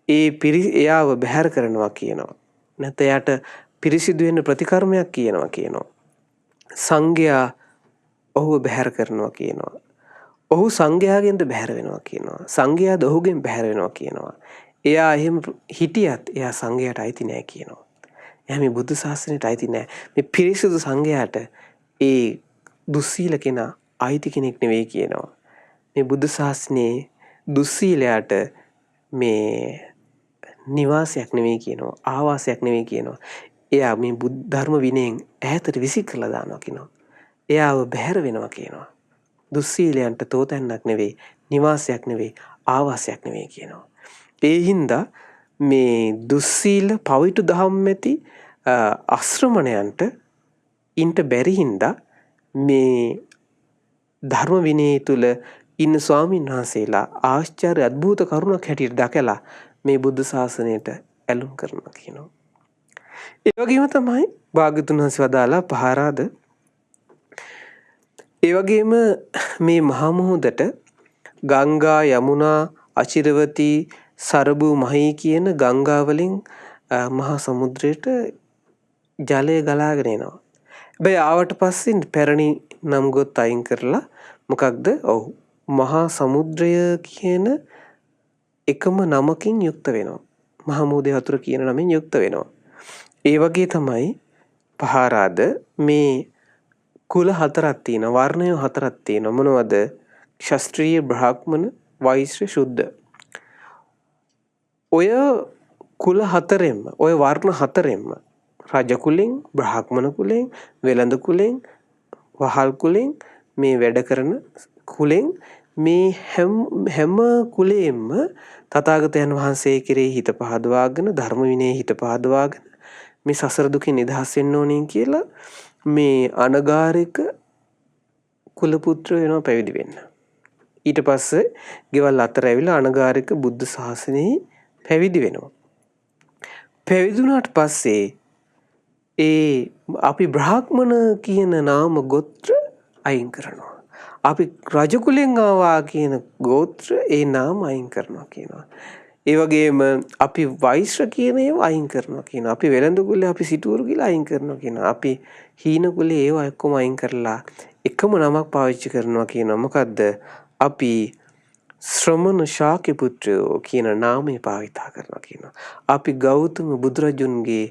එයාව බැහැර කරනවා කියනවා. නැත්නම් එයාට පිරිසිදු වෙන්න ප්‍රතිකර්මයක් කියනවා. සංඝයා ඔහුව බැහැර කරනවා කියනවා. ඔහු සංඝයාගෙන්ද බැහැර වෙනවා කියනවා. සංඝයාද ඔහුගෙන් බැහැර වෙනවා කියනවා. එයා එහෙම හිටියත් එයා සංඝයාට අයිති නැහැ කියනවා. එයා මේ බුදු සාසනයට අයිති නැහැ. මේ පිරිසිදු සංඝයාට ඒ දුස්සීල කෙනා අයිති කෙනෙක් නෙවෙයි කියනවා. මේ බුදු සාසනයේ දුස්සීලයට මේ නිවාසයක් නෙවෙයි කියනවා. ආවාසයක් නෙවෙයි කියනවා. එයා මේ බුද්ධ ධර්ම විනයෙන් ඈතට විසික් කරලා දානවා කියනවා. එයාව බැහැර වෙනවා කියනවා. දුස්සීලයන්ට තෝතැන්නක් නෙවෙයි, නිවාසයක් නෙවෙයි, ආවාසයක් නෙවෙයි කියනවා. ඒ හින්දා මේ දුස්සීල පවිතු දහම් ඇති අශ්‍රමණයන්ට ඉන්ට බැරි හින්දා මේ ධර්ම විනය තුල ඉන්න ස්වාමීන් වහන්සේලා ආශ්චර්ය අద్భుත කරුණක් හැටියට දැකලා මේ බුද්ධ ශාසනයට ඇලුම් කරනවා කියනවා. ඒ වගේම තමයි භාග්‍යතුන් වහන්සේ වදාලා පහරාද ඒ වගේම මේ මහා මුහුදට ගංගා යමුනා අචිරවතී සරබු මහී කියන ගංගා වලින් මහා සමුද්‍රයට ජලය ගලාගෙන එනවා. හැබැයි ආවට පස්සේ පැරණි නම් ගොත් අයින් කරලා මොකක්ද? ඔව් මහා සමුද්‍රය කියන එකම නමකින් යුක්ත වෙනවා. මහා මුහුදේ වතුර කියන නමින් යුක්ත වෙනවා. ඒ වගේ තමයි පහරාද මේ කුල හතරක් තියෙනවා. වර්ණය හතරක් තියෙනවා. මොනවද? ක්ෂත්‍රීය, බ්‍රාහ්මණ, වෛශ්‍ය, ශුද්‍ර. ඔය කුල හතරෙන්ම, ඔය වර්ණ හතරෙන්ම රජ කුලෙන්, බ්‍රාහ්මණ කුලෙන්, වෙළඳ කුලෙන්, වහල් කුලෙන්, මේ වැඩ කරන කුලෙන් මේ හැම කුලෙෙම තථාගතයන් වහන්සේ කෙරෙහි හිත පහදවාගෙන ධර්ම විනයේ හිත පහදවාගෙන මේ සසර දුකින් නිදහස් වෙන්න ඕනේ කියලා මේ අනගාരിക කුල පුත්‍ර වෙනවා පැවිදි වෙන්න. ඊට පස්සේ ගෙවල් අතර ඇවිල්ලා අනගාരിക බුද්ධ ශාසනයේ පැවිදි වෙනවා. පැවිදි වුණාට පස්සේ අපි බ්‍රාහ්මණ කියන නාම ගෝත්‍ර අයින් කරනවා. අපි රජ කුලෙන් ආවා කියන ගෝත්‍ර ඒ නාම අයින් කරනවා කියනවා. ඒ වගේම අපි වෛශ්‍ය කියන ඒවා අයින් කරනවා කියනවා. අපි වෙළඳ කුලේ අපි සිටුවරු කියලා අයින් කරනවා කියනවා. අපි හීන කුලේ ඒවා ඔක්කොම අයින් කරලා එකම නමක් පාවිච්චි කරනවා කියනවා. මොකද්ද? අපි ශ්‍රමණ ශාක්‍ය පුත්‍රයෝ කියන නාමය පාවිච්චි කරනවා කියනවා. අපි ගෞතම බුදුරජුන්ගේ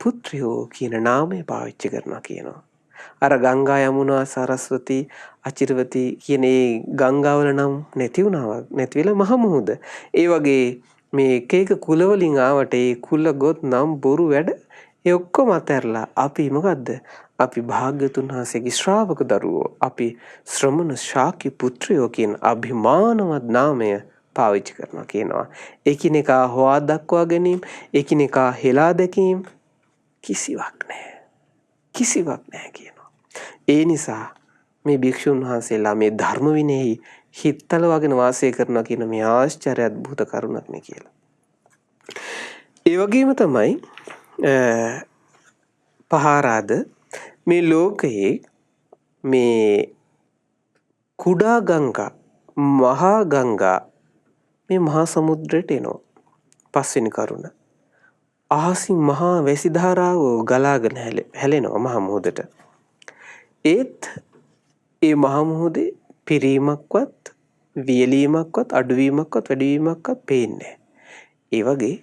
පුත්‍රයෝ කියන නාමය පාවිච්චි කරනවා කියනවා. අර ගංගා යමුනා සරස්වති අචිරවති කියන ඒ ගංගාවල නම් නැති වුණා නැති වෙලා මහ මුහුද. ඒ වගේ මේ එක එක කුල වලින් ආවට ඒ කුල ගොත් නම් බොරු වැඩ ඒ ඔක්කොම අතහැරලා අපි මොකද්ද? අපි භාග්‍යතුන් වහන්සේගේ ශ්‍රාවක දරුවෝ. අපි ශ්‍රමණ ශාක්‍ය පුත්‍රයෝ කියන අභිමානවත් නාමය පාවිච්චි කරනවා කියනවා. එකිනෙකා හොවා දක්වා ගැනීම, එකිනෙකා හෙලා දැකීම කිසිවක් නැහැ. කිසිවක් නැහැ කියනවා. ඒ නිසා මේ භික්ෂුන් වහන්සේලා මේ ධර්ම විනයෙහි හිත්තලවගෙන වාසය කරනවා කියන මේ ආශ්චර්ය අద్భుත කරුණක් නේ කියලා. ඒ වගේම තමයි පහාරාද මේ ලෝකයේ මේ කුඩා ගංගා මහා ගංගා මේ මහා සමුද්‍රයට එනවා. පස්වෙනි කරුණ. අහසින් මහා වැසි ධාරාව ගලාගෙන හැලෙනවා මහා මුහුදට. ඒත් ඒ මහා මුහුදේ පිරීමක්වත් වියලීමක්වත් අඩුවීමක්වත් වැඩිවීමක්වත් පේන්නේ නැහැ. ඒ වගේ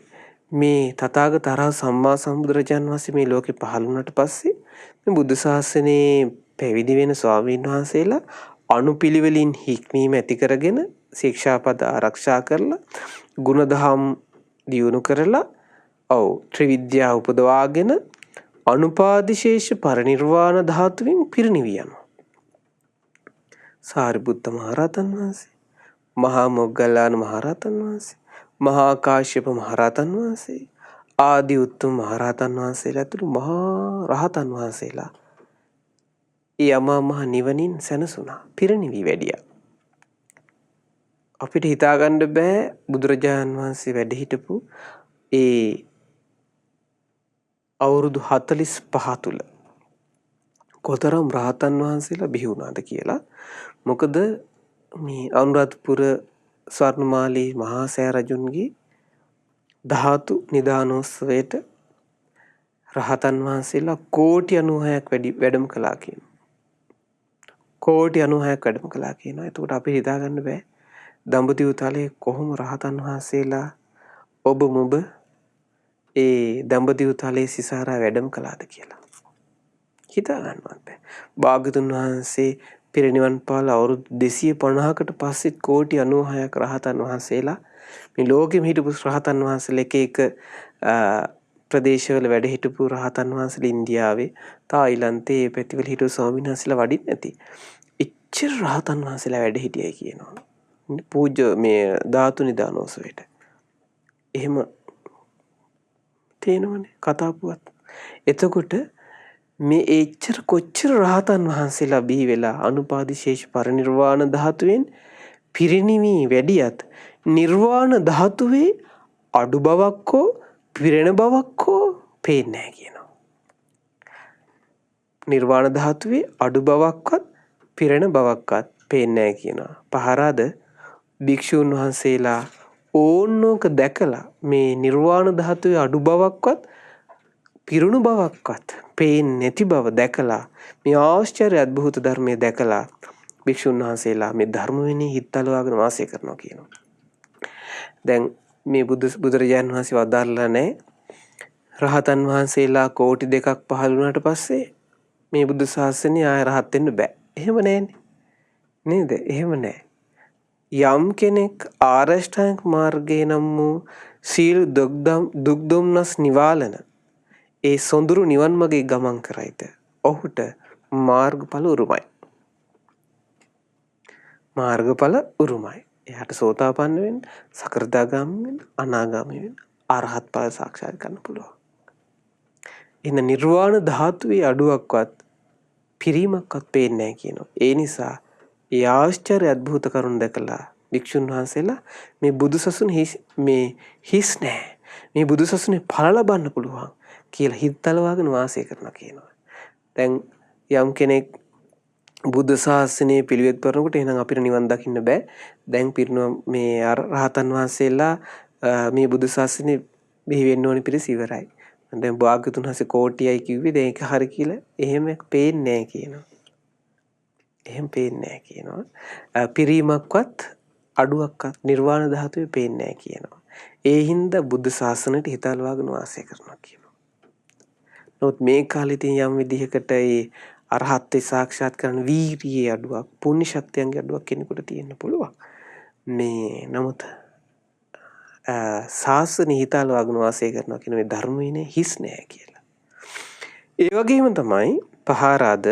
මේ තථාගත අරහත් සම්මා සම්බුදුරජාණන් වහන්සේ මේ ලෝකේ පහළ වුණාට පස්සේ මේ බුදු ශාසනයේ පැවිදි වෙන ස්වාමීන් වහන්සේලා අනුපිළිවෙලින් හික්මීම ඇති කරගෙන ශික්ෂාපද ආරක්ෂා කරලා ගුණධම් දියුණු කරලා ත්‍රිවිද්‍යාව උපදවාගෙන අනුපාදිශේෂ පරිනිර්වාණ ධාතුවෙන් පිරිනිවී යනවා. සාරිපුත්ත මහරහතන් වහන්සේ, මහා මොග්ගල්ලාන මහරහතන් වහන්සේ, මහා කාශ්‍යප මහරහතන් වහන්සේ ආදී උතුම් මහරහතන් වහන්සේලා ඇතුළු මහා රහතන් වහන්සේලා යමා මහ නිවනින් සැනසුණා, පිරිනිවී වැඩියා. අපිට හිතාගන්න බෑ බුදුරජාණන් වහන්සේ වැඩ හිටපු ඒ අවුරුදු 45 තුල කොතරම් රහතන් වහන්සේලා බිහි වුණාද කියලා. මොකද මේ අනුරාධපුර ස්වර්ණමාලී මහා සෑ රජුන්ගේ ධාතු නිදානෝත්සවයට රහතන් වහන්සේලා කෝටි 96ක් වැඩම කළා කියනවා. කෝටි 96ක් වැඩම කළා කියනවා. එතකොට අපි හිතාගන්න බෑ දඹදිව තලයේ කොහොම රහතන් වහන්සේලා ඔබ මොබ ඒ දඹදිව තලයේ සිසාරා වැඩම කළාද කියලා. හිතා ගන්නවත් බෑ. භාග්‍යතුන් වහන්සේ පිරිනිවන් පාල අවුරුදු 250කට පස්සෙත් කෝටි 96ක් රහතන් වහන්සේලා මේ ලෝකෙම හිටපු රහතන් වහන්සේලා එක එක ප්‍රදේශවල වැඩ හිටපු රහතන් වහන්සේලා ඉන්දියාවේ, තායිලන්තයේ පැතිවල හිටපු ස්වාමීන් වහන්සේලා වඩින්න ඇති. එච්චර රහතන් වහන්සේලා වැඩ හිටියයි කියනවා. පූජ්‍ය මේ ධාතු නිදානෝසවයට. එහෙම තේනවනේ කතා පුවත්. එතකොට මේ එච්චර කොච්චර රහතන් වහන්සේලා බිහි වෙලා අනුපාදිශේෂ පරිනිර්වාණ ධාතුවෙන් පිරිනිවී වැඩියත් නිර්වාණ ධාතුවේ අඩු බවක් හෝ පිරෙන බවක් හෝ පේන්නේ නැහැ කියනවා. නිර්වාණ ධාතුවේ අඩු බවක්වත් පිරෙන බවක්වත් පේන්නේ නැහැ කියනවා. පහරාද භික්ෂුන් වහන්සේලා ඕනෝක දැකලා මේ නිර්වාණ ධාතුවේ අඩු බවක්වත් පිරුණු බවක්වත් පේන්නේ නැති බව දැකලා මේ ආශ්චර්ය අద్භූත ධර්මයේ දැකලා භික්ෂුන් වහන්සේලා මේ ධර්ම විනය හිතලවාගෙන වාසය කරනවා කියනවා. දැන් මේ බුදුරජාණන් වහන්සේ වදාළා නැහැ රහතන් වහන්සේලා කෝටි 2ක් පහළ වුණාට පස්සේ මේ බුදු ශාසනය ආය රහත් වෙන්න බෑ. එහෙම නැහැනේ. නේද? එහෙම නැහැ. යම් කෙනෙක් ආරෂ්ඨාංග මාර්ගයේ නම් වූ සීල දුක් දුම්නස් නිවාලන ඒ සොඳුරු නිවන් මාගේ ගමන් කරයිද ඔහුට මාර්ගඵල උරුමයි. මාර්ගඵල උරුමයි. එයාට සෝතාපන්න වෙන්න, සකෘදාගාමී වෙන්න, අනාගාමී වෙන්න, අරහත් ඵල සාක්ෂාත් කරන්න පුළුවන්. එන නිර්වාණ ධාතුවේ අඩුවක්වත් පිරීමක්වත් පේන්නේ නැහැ කියනවා. ඒ නිසා ඒ ආශ්චර්ය අద్භූත කරුණ දැකලා භික්ෂුන් වහන්සේලා මේ බුදුසසුන මේ හිස් නැහැ. මේ බුදුසසුනේ ඵල ලබන්න පුළුවන් කියලා හිතලවාගෙන වාසය කරනවා කියනවා. දැන් යම් කෙනෙක් බුද්ධ ශාසනයේ පිළිවෙත් කරනකොට එහෙනම් අපිට නිවන් දකින්න බෑ. දැන් පිරිනව මේ රහතන් වහන්සේලා මේ බුදු ශාසනයේ බිහි වෙන්න ඕනි පිරිස ඉවරයි. දැන් භාග්‍යතුන් වහන්සේ කෝටියයි කිව්වේ දැන් ඒක හරි කියලා එහෙම පේන්නේ නැහැ කියනවා. එහෙම පේන්නේ නැහැ කියනවා. පිරීමක්වත් අඩුවක්වත් නිර්වාණ ධාතුවේ පේන්නේ නැහැ කියනවා. ඒ හින්දා බුද්ධ ශාසනයට හිතලවාගෙන වාසය කරනවා කියනවා. නමුත් මේ කාලේ තියෙන යම් විදිහකට ඒ අරහත්ත්වේ සාක්ෂාත් කරන වීරියේ අඩුවක්, පුණ්‍ය ශක්තියන්ගේ අඩුවක් කෙනෙකුට තියෙන්න පුළුවන්. මේ නමුත් සාසන හිතාල වගන වාසය කරනවා කියන මේ ධර්මයේ හිස් නෑ කියලා. ඒ වගේම තමයි පහාරාද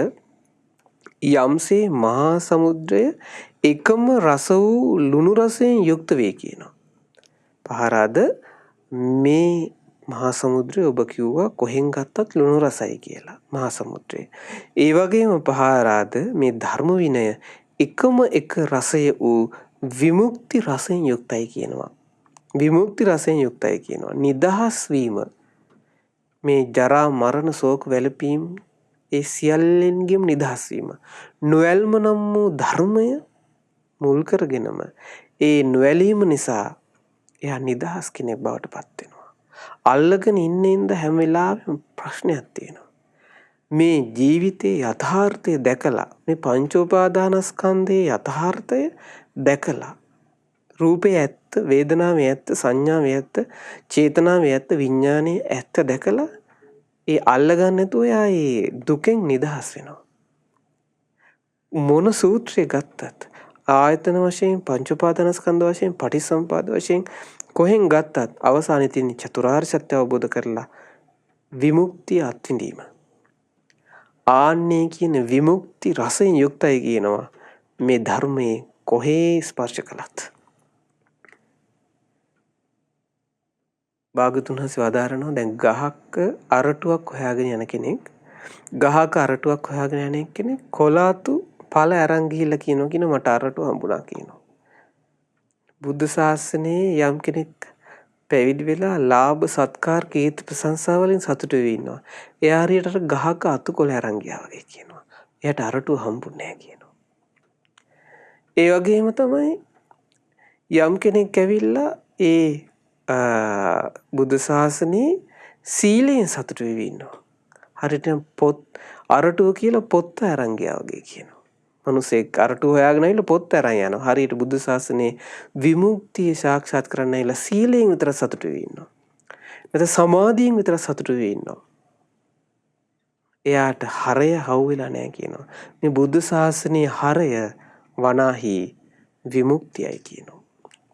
යම්සේ මහා සමුද්‍රය එකම රස වූ ලුණු රසයෙන් යුක්ත වේ කියනවා. පහාරාද මේ මහා සමුද්‍රය ඔබ කිව්වා කොහෙන් ගත්තත් ලුණු රසයි කියලා. මහා සමුද්‍රය. ඒ වගේම පහාරාද මේ ධර්ම විනය එකම එක රසය වූ විමුක්ති රසයෙන් යුක්තයි කියනවා. විමුක්ති රසයෙන් යුක්තයි කියනවා. නිදහස් වීම මේ ජරා මරණ ශෝක වැළපීම් ඒ සියල්ලෙන්ගෙම නිදහස් වීම. නොඇල්ම නම් වූ ධර්මය මුල් කරගෙනම ඒ නොඇලීම නිසා එයා නිදහස් කෙනෙක් බවට පත් වෙනවා. අල්ලගෙන ඉන්න හැම වෙලාවෙම ප්‍රශ්නයක් තියෙනවා. මේ ජීවිතයේ යථාර්ථය දැකලා මේ පංච උපාදානස්කන්ධයේ යථාර්ථය දැකලා රූපේ ඇත්ත, වේදනාවේ ඇත්ත, සංඥාවේ ඇත්ත, චේතනාවේ ඇත්ත, විඥානයේ ඇත්ත දැකලා ඒ අල්ලගන්න නැතුව එයා ඒ දුකෙන් නිදහස් වෙනවා. මොන සූත්‍රය ගත්තත් ආයතන වශයෙන්, පංච උපාදානස්කන්ධ වශයෙන්, පටිච්චසමුපාද වශයෙන් කොහෙන් ගත්තත් අවසානයේ තියෙන චතුරාර්ය සත්‍ය අවබෝධ කරලා විමුක්තිය අත්විඳීම. ආන්නේ කියන විමුක්ති රසයෙන් යුක්තයි කියනවා මේ ධර්මයේ කොහේ ස්පර්ශ කළත්. භාගතුන් වහන්සේ වදාරනවා දැන් ගහක අරටුවක් හොයාගෙන යන කෙනෙක්, ගහක අරටුවක් හොයාගෙන යන කෙනෙක් කොලාතු ඵල අරන් ගිහිල්ලා කියනවා මට අරටුව හම්බුණා කියනවා. බුද්ධ ශාසනයේ යම් කෙනෙක් පැවිදි වෙලා ලාභ සත්කාර කීර්ති ප්‍රශංසා වලින් සතුටු වෙවි ඉන්නවා. එයා හරියට ගහක අතුකොළ අරන් ගියා වගේ කියනවා. එයාට අරටුව හම්බුන්නේ නැහැ කියනවා. ඒ වගේම තමයි යම් කෙනෙක් ඇවිල්ලා ඒ බුද්ධ ශාසනයේ සීලයෙන් සතුටු වෙවි ඉන්නවා. හරියට පොත් අරටුව කියලා පොත් අරන් ගියා වගේ කියනවා. මනුස්සෙක් අරටුව හොයාගෙන ආවිල්ලා පොත් අරන් යනවා. හරියට බුද්ධ ශාසනයේ විමුක්තිය සාක්ෂාත් කරන්න ඇවිල්ලා සීලයෙන් විතර සතුටු වෙවි ඉන්නවා. නැත්නම් සමාධියෙන් විතර සතුටු වෙවි ඉන්නවා. එයාට හරය හවු වෙලා නැහැ කියනවා. මේ බුද්ධ ශාසනයේ හරය වනාහි විමුක්තියයි කියනවා.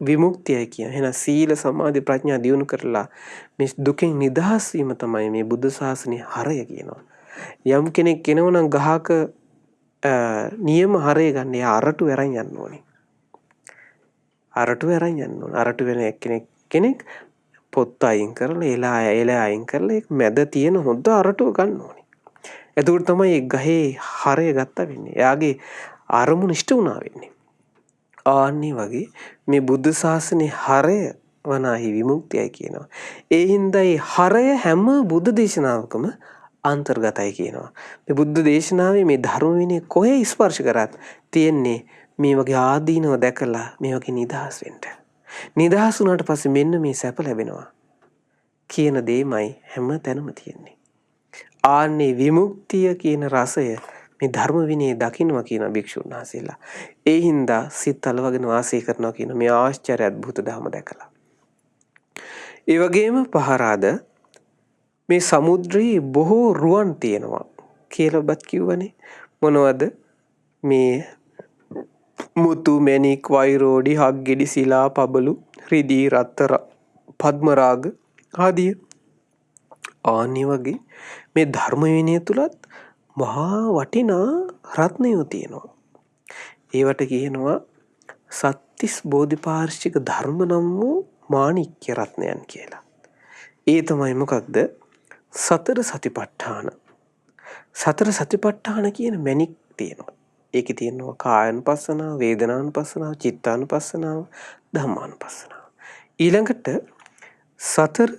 විමුක්තියයි කියන. එහෙනම් සීල සමාධි ප්‍රඥා දියුණු කරලා මේ දුකෙන් නිදහස් වීම තමයි මේ බුද්ධ ශාසනයේ හරය කියනවා. යම් කෙනෙක් එනවනම් ගහක නියම හරය ගන්න එයා අරටු අරන් යන්න ඕනේ. අරටු අරන් යන්න ඕනේ. අරටු වෙන කෙනෙක් පොත් අයින් කරලා එල අයින් කරලා ඒක මැද තියෙන හොඳ අරටුව ගන්න ඕනේ. එතකොට තමයි ඒ ගහේ හරය ගත්ත වෙන්නේ. එයාගේ අරමුණ ඉෂ්ට වුණා වෙන්නේ. ආන්නේ වගේ මේ බුද්ධ ශාසනයේ හරය වනාහි විමුක්තියයි කියනවා. ඒ හින්දා ඒ හරය හැම බුද්ධ දේශනාවකම අන්තර්ගතයි කියනවා. මේ බුද්ධ දේශනාවේ මේ ධර්ම විනය කොහේ ස්පර්ශ කරත් තියෙන්නේ මේ වගේ ආදීනව දැකලා මේ වගේ නිදහස් වෙන්න. නිදහස් වුණාට පස්සේ මෙන්න මේ සැප ලැබෙනවා කියන දෙයමයි හැම තැනම තියෙන්නේ. ආන්නේ විමුක්තිය කියන රසය මේ ධර්ම විනය දකින්නවා කියන භික්ෂුන් වහන්සේලා. ඒ හින්දා සිත් අලවගෙන වාසය කරනවා කියන මේ ආශ්චර්ය අద్భుත ධර්ම දැකලා. ඒ වගේම පහරාද මේ සමුද්‍රයේ බොහෝ රුවන් තියෙනවා කියලා බත් කිව්වනේ. මොනවද? මේ මුතු මැණික් වෛරෝඩි හග්ගෙඩි සිලා පබළු රිදී රත්තරන් පද්මරාග ආදී ආනි වගේ මේ ධර්ම විනය තුලත් මහා වටිනා රත්නයෝ තියෙනවා. ඒවට කියනවා සත්‍තිස් බෝධිපාර්ශ්වික ධර්ම නම් වූ මාණික්‍ය රත්නයන් කියලා. ඒ තමයි මොකක්ද? සතර සතිපට්ඨාන. සතර සතිපට්ඨාන කියන මැණික් තියෙනවා. ඒකේ තියෙනවා කායानुපස්සනාව, වේදනානුපස්සනාව, චිත්තානුපස්සනාව, ධම්මානුපස්සනාව. ඊළඟට සතර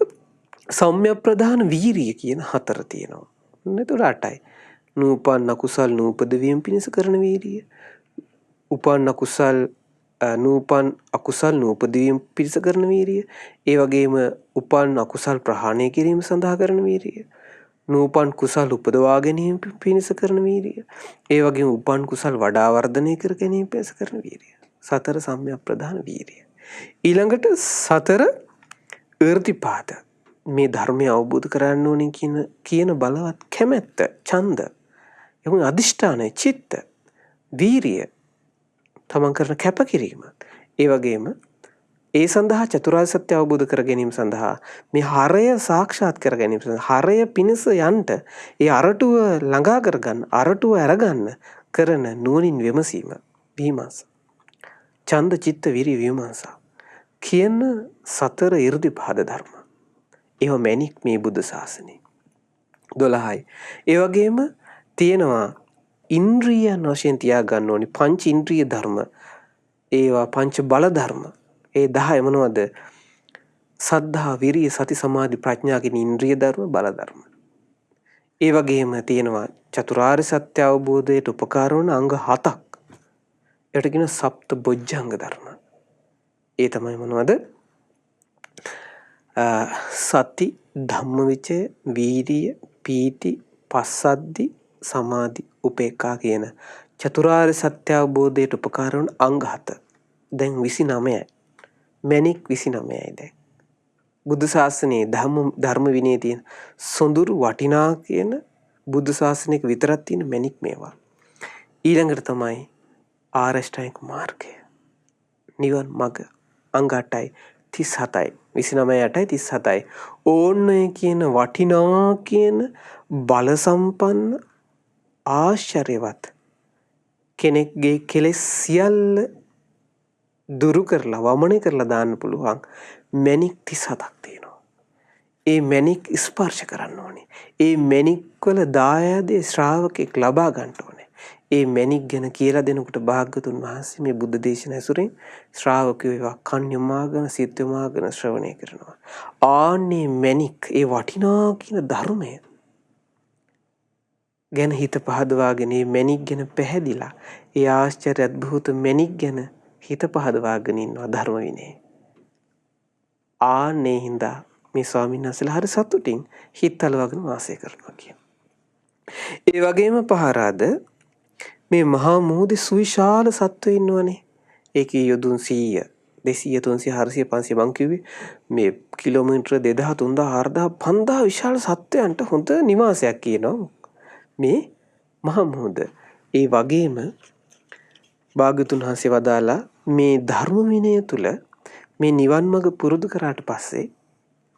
සම්‍යක්ප්‍රදාන වීරිය කියන හතර තියෙනවා. නේද? 8යි. නූපන් අකුසල් නූපද වීම පිණිස කරන වීරිය. උපන් අකුසල් නූපන් අකුසල් නූපදවීම පිණිස කරන වීරිය. ඒ වගේම උපන් අකුසල් ප්‍රහාණය කිරීම සඳහා කරන වීරිය. නූපන් කුසල් උපදවා ගැනීම පිණිස කරන වීරිය. ඒ වගේම උපන් කුසල් වඩා වර්ධනය කර ගැනීම පිණිස කරන වීරිය. සතර සම්‍යක්ප්‍රදාන වීරිය. ඊළඟට සතර ඍද්ධිපාද. මේ ධර්මය අවබෝධ කරගන්න ඕනේ කියන බලවත් කැමැත්ත, ඡන්ද. එමුන් අදිෂ්ඨානය, චිත්ත, වීරිය, තමන් කරන කැපකිරීම. ඒ වගේම ඒ සඳහා චතුරාර්ය සත්‍ය අවබෝධ කර ගැනීම සඳහා මේ හරය සාක්ෂාත් කර ගැනීම සඳහා හරය පිණිස යන්ට ඒ අරටුව ළඟා කරගන්න, අරටුව අරගන්න කරන නුවණින් විමසීම, විමර්ශ. ඡන්ද චිත්ත විරි විමර්ශා කියන 4 이르දිපාද ධර්ම. ඒව මැණික් මේ බුද්ධ ශාසනේ. 12යි. ඒ වගේම තියෙනවා ඉන්ද්‍රියන් වශයෙන් තියා ගන්න ඕනි පංච ඉන්ද්‍රිය ධර්ම. ඒවා පංච බල ධර්ම. ඒ 10 මොනවද? සද්ධා, විරිය, සති, සමාධි, ප්‍රඥා කියන ඉන්ද්‍රිය ධර්ම, බල ධර්ම. ඒ වගේම තියෙනවා චතුරාර්ය සත්‍ය අවබෝධයට උපකාර වන අංග 7ක්. ඒකට කියන සප්ත බොජ්ජංග ධර්ම. ඒ තමයි මොනවද? සති, ධම්මවිචය, වීරිය, පීති, පස්සද්ධි, සමාධි, උපේක්ඛා කියන චතුරාර්ය සත්‍ය අවබෝධයට උපකාර වන අංග 7. දැන් 29යි. මැණික් 29යි දැන්. බුද්ධ ශාසනයේ ධර්ම විනයේ තියෙන සොඳුරු වටිනා කියන බුද්ධ ශාසනයක විතරක් තියෙන මැණික් මේවා. ඊළඟට තමයි ආරෂ්ඨායික මාර්ගය. නිවන් මඟ අංග 8යි 37යි. 29යි 8යි 37යි. ඕන්නය කියන වටිනා කියන බල සම්පන්න ආශ්චර්යවත් කෙනෙක්ගේ කෙලෙස් සියල්ල දුරු කරලා වමනය කරලා දාන්න පුළුවන් මැණික් 37ක් තියෙනවා. ඒ මැණික් ස්පර්ශ කරන්න ඕනේ. ඒ මැණික් වල දායාදේ ශ්‍රාවකෙක් ලබා ගන්න ඕනේ. ඒ මැණික් ගැන කියලා දෙනකොට භාග්‍යතුන් වහන්සේ මේ බුද්ධ දේශන ඇසුරෙන් ශ්‍රාවකයෝ ඒවා කන් යොමාගෙන සිත යොමාගෙන ශ්‍රවණය කරනවා. ආන්නේ මැණික් ඒ වටිනා කියන ධර්මය ගැන හිත පහදවාගෙන මේ මැණික් ගැන පැහැදිලා ඒ ආශ්චර්ය අద్භූත මැණික් ගැන හිත පහදවාගෙන ඉන්නවා ධර්ම විනය. ආන්නේ හින්දා මේ ස්වාමීන් වහන්සේලා හරි සතුටින් හිත අලවගෙන වාසය කරනවා කියන. ඒ වගේම පහරාද මේ මහා මුහුදේ සුවිශාල සත්වෝ ඉන්නවනේ. ඒකේ යොදුන් 100, 200, 300, 400, 500 මං කිව්වේ මේ කිලෝමීටර 2000, 3000, 4000, 5000 විශාල සත්වයන්ට හොඳ නිවාසයක් කියනවා මේ මහා මුහුද. ඒ වගේම භාග්‍යතුන් වහන්සේ වදාලා මේ ධර්ම විනය තුල මේ නිවන් මඟ පුරුදු කරාට පස්සේ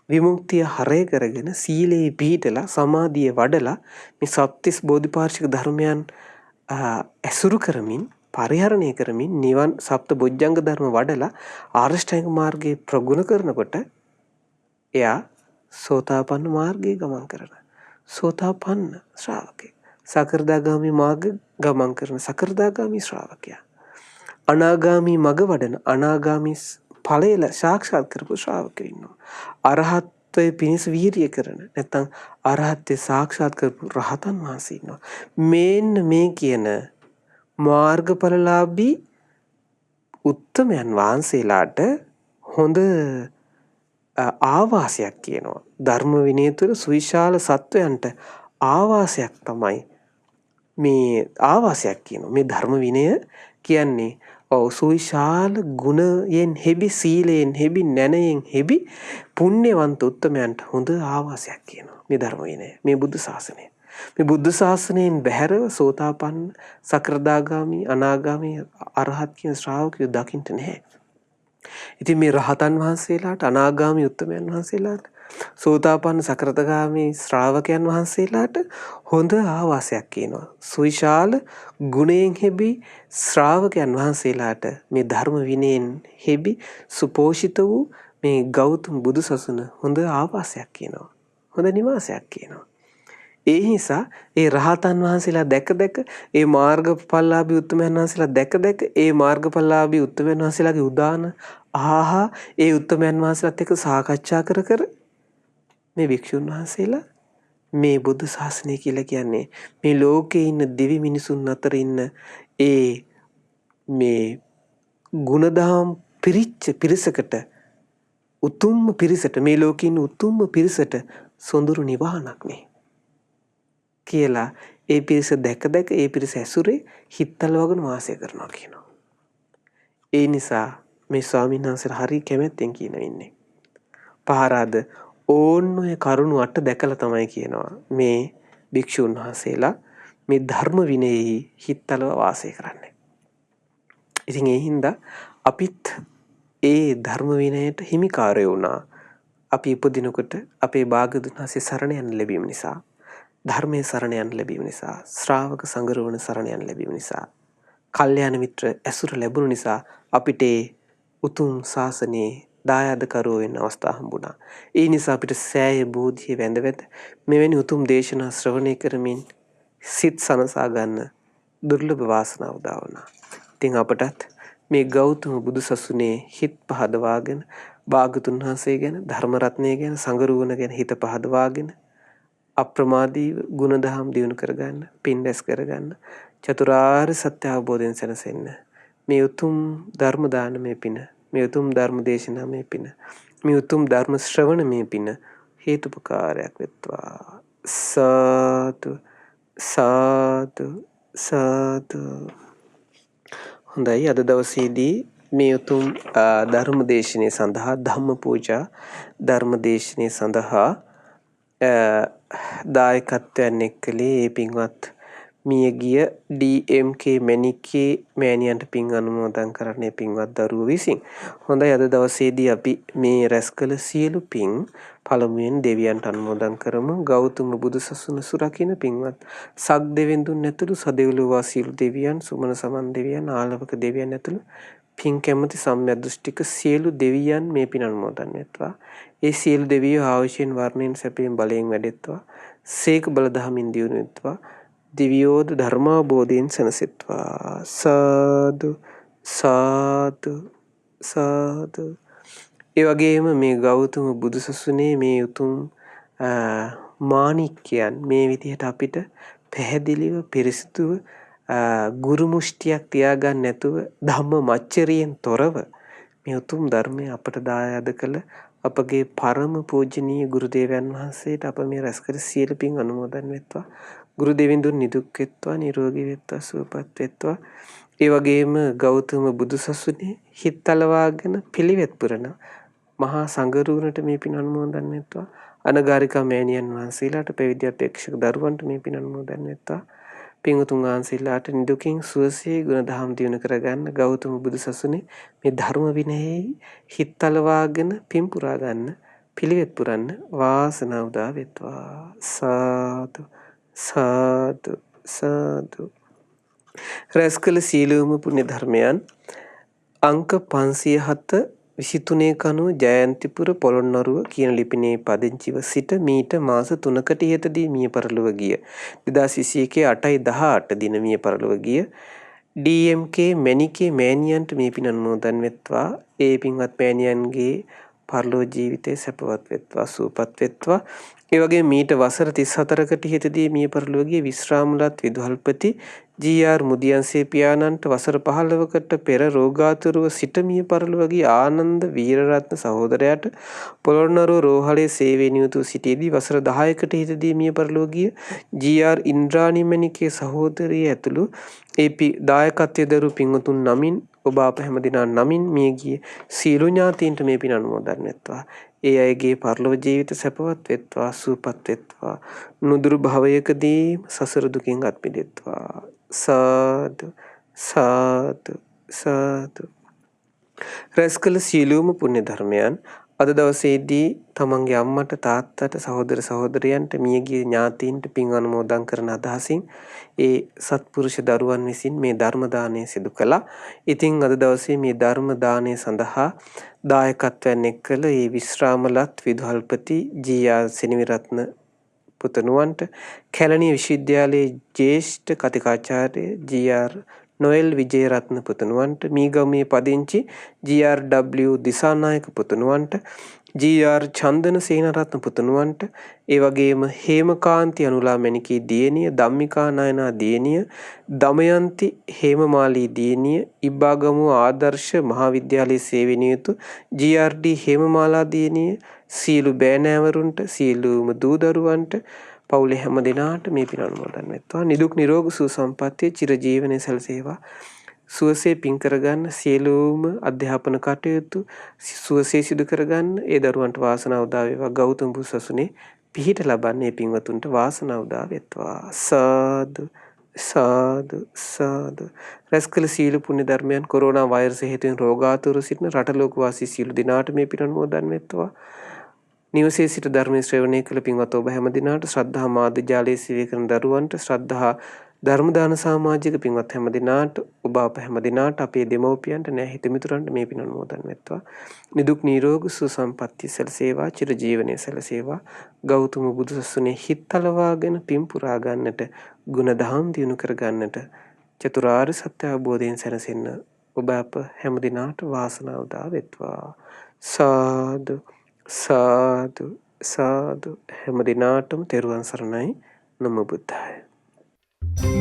විමුක්තිය හරය කරගෙන සීලේ පිහිටලා සමාධිය වඩලා මේ සත්‍තිස් බෝධිපාක්ෂික ධර්මයන් ඇසුරු කරමින් පරිහරණය කරමින් නිවන් සප්ත බොජ්ජංග ධර්ම වඩලා ආරෂ්ඨාංග මාර්ගයේ ප්‍රගුණ කරනකොට එයා සෝතාපන්න මාර්ගයේ ගමන් කරන සෝතාපන්න ශ්‍රාවකේ. සකර්දාගාමි මාර්ග ගමන් කරන සකර්දාගාමි ශ්‍රාවකයා. අනාගාමි මග වඩන අනාගාමි ඵලය සාක්ෂාත් කරපු ශ්‍රාවකයෝ ඉන්නවා. අරහත්ත්වයේ පිණිස වීරිය කරන නැත්නම් අරහත්ත්වයේ සාක්ෂාත් කරපු රහතන් වහන්සේ ඉන්නවා. මේන්න මේ කියන මාර්ගඵලලාභී උත්තමයන් වහන්සේලාට හොඳ ආවාසයක් කියනවා. ධර්ම විනය තුළ සුවිශාල සත්වයන්ට ආවාසයක් තමයි මේ ආවාසයක් කියනවා. මේ ධර්ම විනය කියන්නේ සුවිශාල ගුණයෙන් හෙබි සීලයෙන් හෙබි නැණයෙන් හෙබි පුණ්‍යවන්ත උත්තමයන්ට හොඳ ආවාසයක් කියනවා මේ ධර්ම විනය. මේ බුද්ධ ශාසනය. මේ බුද්ධ ශාසනයෙන් බැහැරව සෝතාපන්න, සකෘදාගාමි, අනාගාමි, අරහත් කියන ශ්‍රාවකයෝ දකින්න නැහැ. ඉතින් මේ රහතන් වහන්සේලාට, අනාගාමි උත්තමයන් වහන්සේලාට, සෝතාපන්න සකෘදාගාමි ශ්‍රාවකයන් වහන්සේලාට හොඳ ආවාසයක් කියනවා. සුවිශාල ගුණයෙන් හෙබි ශ්‍රාවකයන් වහන්සේලාට මේ ධර්ම විනයෙන් හෙබි සුපෝෂිත වූ මේ ගෞතම බුදු සසුන හොඳ ආවාසයක් කියනවා. හොඳ නිවාසයක් කියනවා. ඒ නිසා ඒ රහතන් වහන්සේලා දැක ඒ මාර්ගඵලලාභී උත්තමයන් වහන්සේලා දැක ඒ මාර්ගඵලලාභී උත්තමයන් වහන්සේලාගේ උදාන ආහා ඒ උත්තමයන් වහන්සේලාත් එක්ක සාකච්ඡා කර මේ භික්ෂුන් වහන්සේලා මේ බුද්ධ ශාසනය කියලා කියන්නේ මේ ලෝකේ ඉන්න දිවි මිනිසුන් අතර ඉන්න ඒ මේ ගුණධම් පිරිච්ච පිරිසකට උතුම්ම පිරිසට මේ ලෝකේ ඉන්න උතුම්ම පිරිසට සොඳුරු නිවහනක් නේ කියලා ඒ පිරිස දැක ඒ පිරිස ඇසුරේ හිතල්වගෙන වාසය කරනවා කියනවා. ඒ නිසා මේ ස්වාමීන් වහන්සේලා හරි කැමැත්තෙන් කියන ඉන්නේ. පහරාද ඕන්න ඔය කරුණු 8 දැකලා තමයි කියනවා මේ භික්ෂුන් වහන්සේලා මේ ධර්ම විනයෙහි හිත්තලව වාසය කරන්නේ. ඉතින් ඒ හින්දා අපිත් ඒ ධර්ම විනයට හිමිකාරය වුණා. අපි ඉපදිනකොට අපේ භාග්‍යවතුන් වහන්සේ සරණ යන්න ලැබීම නිසා, ධර්මයේ සරණ යන්න ලැබීම නිසා, ශ්‍රාවක සංගරුවන සරණ යන්න ලැබීම නිසා, කල්යාණ මිත්‍ර ඇසුර ලැබුණු නිසා අපිට උතුම් ශාසනයේ දායාදකරුවෝ වෙන්න අවස්ථාව හම්බුණා. ඒ නිසා අපිට සෑය බෝධිය වැඳ මෙවැනි උතුම් දේශනා ශ්‍රවණය කරමින් සිත් සනසා ගන්න දුර්ලභ වාසනාව උදා වුණා. ඉතින් අපටත් මේ ගෞතම බුදු සසුනේ හිත් පහදවාගෙන භාග්‍යවතුන් වහන්සේ ගැන, ධර්ම රත්නය ගැන, සංගරුවන ගැන හිත පහදවාගෙන අප්‍රමාදීව ගුණධම් දියුණු කරගන්න, පින් රැස් කරගන්න, චතුරාර්ය සත්‍ය අවබෝධයෙන් සැනසෙන්න මේ උතුම් ධර්ම දානමය පින, මේ උතුම් ධර්ම දේශනාමය පින, මේ උතුම් ධර්ම ශ්‍රවණමය පින හේතුපකාරයක් වෙත්වා. සාදු සාදු සාදු. හොඳයි, අද දවසේදී මේ උතුම් ධර්ම දේශනය සඳහා, ධම්ම පූජා ධර්ම දේශනය සඳහා දායකත්වයන් එක්කලේ ඒ පින්වත් මියගිය DMK මැණික්කේ මෑණියන්ට පින් අනුමෝදන් කරන්නේ පින්වත් දරුවෝ විසින්. හොඳයි, අද දවසේදී අපි මේ රැස් කළ සියලු පින් පළමුවෙන් දෙවියන්ට අනුමෝදන් කරමු. ගෞතම බුදුසසුන සුරකින්න පින්වත් සක් දෙවිඳුන් ඇතුළු සදෙව්ලොව වාසීලු දෙවියන්, සුමන සමන් දෙවියන්, ආලවක දෙවියන් ඇතුළු පින් කැමති සම්‍යක් දෘෂ්ටික සියලු දෙවියන් මේ පින් අනුමෝදන් වෙත්වා. ඒ සියලු දෙවියෝ ආයුෂයෙන්, වර්ණයෙන්, සැපයෙන්, බලයෙන් වැඩෙත්වා. සීක බල දහමින් දියුණු වෙත්වා. දිව්‍යෝද ධර්මාබෝධයෙන් සැනසෙත්වා. සාදු සාදු සාදු. ඒ වගේම මේ ගෞතම බුදුසසුනේ මේ උතුම් මාණික්කයන් මේ විදිහට අපිට පැහැදිලිව, පිරිසිදුව, ගුරු මුෂ්ටියක් තියාගන්න නැතුව, ධම්ම මච්චරියෙන් තොරව මේ උතුම් ධර්මය අපට දායාද කළ අපගේ පරම පූජනීය ගුරු දේවයන් වහන්සේට අප මේ රැස් කර සියලු පින් අනුමෝදන් වෙත්වා. ගුරු දෙවිඳුන් නිදුක් වෙත්වා, නිරෝගී වෙත්වා, සුවපත් වෙත්වා. ඒ වගේම ගෞතම බුදුසසුනේ හිත් තලවාගෙන පිළිවෙත් පුරන මහා සංඝරුවනට මේ පින් අනුමෝදන් වෙත්වා. අනගාരികා මෑණියන් වහන්සේලාට, පැවිදි අපේක්ෂක දරුවන්ට මේ පින් අනුමෝදන් වෙත්වා. පින්වතුන් වහන්සේලාට නිදුකින් සුවසේ ගුණධම් දියුණු කරගන්න ගෞතම බුදුසසුනේ මේ ධර්ම විනයෙහි හිත් තලවාගෙන පින් පුරා ගන්න, පිළිවෙත් පුරන්න වාසනාව උදා වෙත්වා. සාදු සාදු සාදු. රැස් කළ සීලවම පුණ්‍ය ධර්මයන් අංක 507 23 කණුව ජයන්තිපුර පොළොන්නරුව කියන ලිපිනේ පදිංචිව සිට මීට මාස 3කට ඉහතදී මිය පරලොව ගිය 2021 8/18 දින මිය පරලොව ගිය DMK මැණිකේ මෑණියන්ට මේ පින් අනුමෝදන් වෙත්වා. ඒ පින්වත් මෑණියන්ගේ පරලොව ජීවිතේ සැපවත් වෙත්වා, සුවපත් වෙත්වා. ඒ වගේ මීට වසර 34කට ඉහතදී මිය පරලොව ගිය විශ්‍රාමලත් විදුහල්පති GR මුදියන්සේ පියාණන්ට වසර 15කට පෙර රෝගාතුරව සිට මිය පරලොව ගිය ආනන්ද වීරරත්න සහෝදරයාට පොළොන්නරුව රෝහලේ සේවයේ නියුතු සිටියේදී වසර 10කට ඉහතදී මිය පරලොව ගිය GR ඉන්ද්‍රාණි මණිකේ සහෝදරිය ඇතුළු ඒ දායකත්වයේ දරු පින්වතුන් නමින් ඔබ අප හැමදිනා නමින් මිය ගිය සීල ඥාතීන්ට මේ පින් අනුමෝදන් වෙත්වා. ඒ අයගේ පරලොව ජීවිත සැපවත් වෙත්වා, සුවපත් වෙත්වා. නුදුරු භවයකදී සසර දුකින් අත් මිදෙත්වා. සාදු සාදු සාදු. රැස් කළ සියලුම පුණ්‍ය ධර්මයන් අද දවසේදී තමන්ගේ අම්මට, තාත්තට, සහෝදර සහෝදරයන්ට, මියගිය ඥාතීන්ට පින් අනුමෝදන් කරන අදහසින් ඒ සත්පුරුෂ දරුවන් විසින් මේ ධර්ම දානය සිදු කළා. ඉතින් අද දවසේ මේ ධර්ම දානය සඳහා දායකත්වයන් එක්කල ඒ විශ්‍රාමලත් විදුහල්පති GR සෙනවිරත්න පුතණුවන්ට, කැලණිය විශ්වවිද්‍යාලයේ ජ්‍යෙෂ්ඨ කතිකාචාර්ය GR නොයල් විජේරත්න පුතණුවන්ට, මීගමේ පදිංචි GR.W දිසානායක පුතණුවන්ට, GR චන්දන සේනරත්න පුතණුවන්ට, ඒ වගේම හේමකාන්ති අනුලා මැණිකේ දියණිය, ධම්මිකා නයනා දියණිය, දමයන්ති හේමමාලී දියණිය, ඉබ්බාගමුව ආදර්ශ මහාවිද්‍යාලයේ සේවයේ නියුතු GR.D හේමමාලා දියණිය, සියලු බෑනෑවරුන්ට, සියලුම දූ දරුවන්ට, පවුලේ හැම දෙනාට මේ පින් අනුමෝදන් වෙත්වා. නිදුක් නිරෝගී සුව සම්පන්නිය චිරජීවනයේ සැලසේවා. සුවසේ පින් කරගන්න, සියලුම අධ්‍යාපන කටයුතු සුවසේ සිදු කරගන්න ඒ දරුවන්ට වාසනාව උදා වේවා. ගෞතම බුදුසසුනේ පිහිට ලබන්නේ පින්වතුන්ට වාසනාව උදා වෙත්වා. සාදු සාදු සාදු. රැස්කල සීල පුණ්‍ය ධර්මයන් කොරෝනා වෛරසය හේතුවෙන් රෝගාතුර සිටින රට ලෝක වාසී සියලු දෙනාට මේ පින් අනුමෝදන් වෙත්වා. නිවසේ සිට ධර්මයේ ශ්‍රවණය කළ පින්වත් ඔබ හැම දිනාට ශ්‍රද්ධා මාධ්‍ය ජාලයේ සේවය කරන දරුවන්ට ශ්‍රද්ධා ධර්ම දාන සමාජික පින්වත් හැම දිනාට ඔබ අප හැම දිනාට අපේ දෙමව්පියන්ට නෑ හිත මිතුරන්ට මේ පින් අනුමෝදන් වෙත්වා. නිදුක් නිරෝගී සුවසම්පන්නිය සැලසේවා චිර ජීවනයේ සැලසේවා. ගෞතම බුදු සසුනේ හිත් තලවාගෙන පින් පුරා ගන්නට ගුණ දහම් දිනු කර ගන්නට චතුරාර්ය සත්‍ය අවබෝධයෙන් සැනසෙන්න ඔබ අප හැම දිනාට වාසනාව උදා වෙත්වා. සාදු සාදු සාදු. හැම දිනාටම තෙරුවන් සරණයි. නමෝ බුද්ධාය.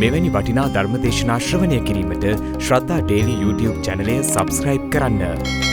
මෙවැනි වටිනා ධර්මදේශනා ශ්‍රවණය කිරීමට ශ්‍රද්ධා ඩේලි YouTube චැනලය සබස්ක්‍රයිබ් කරන්න.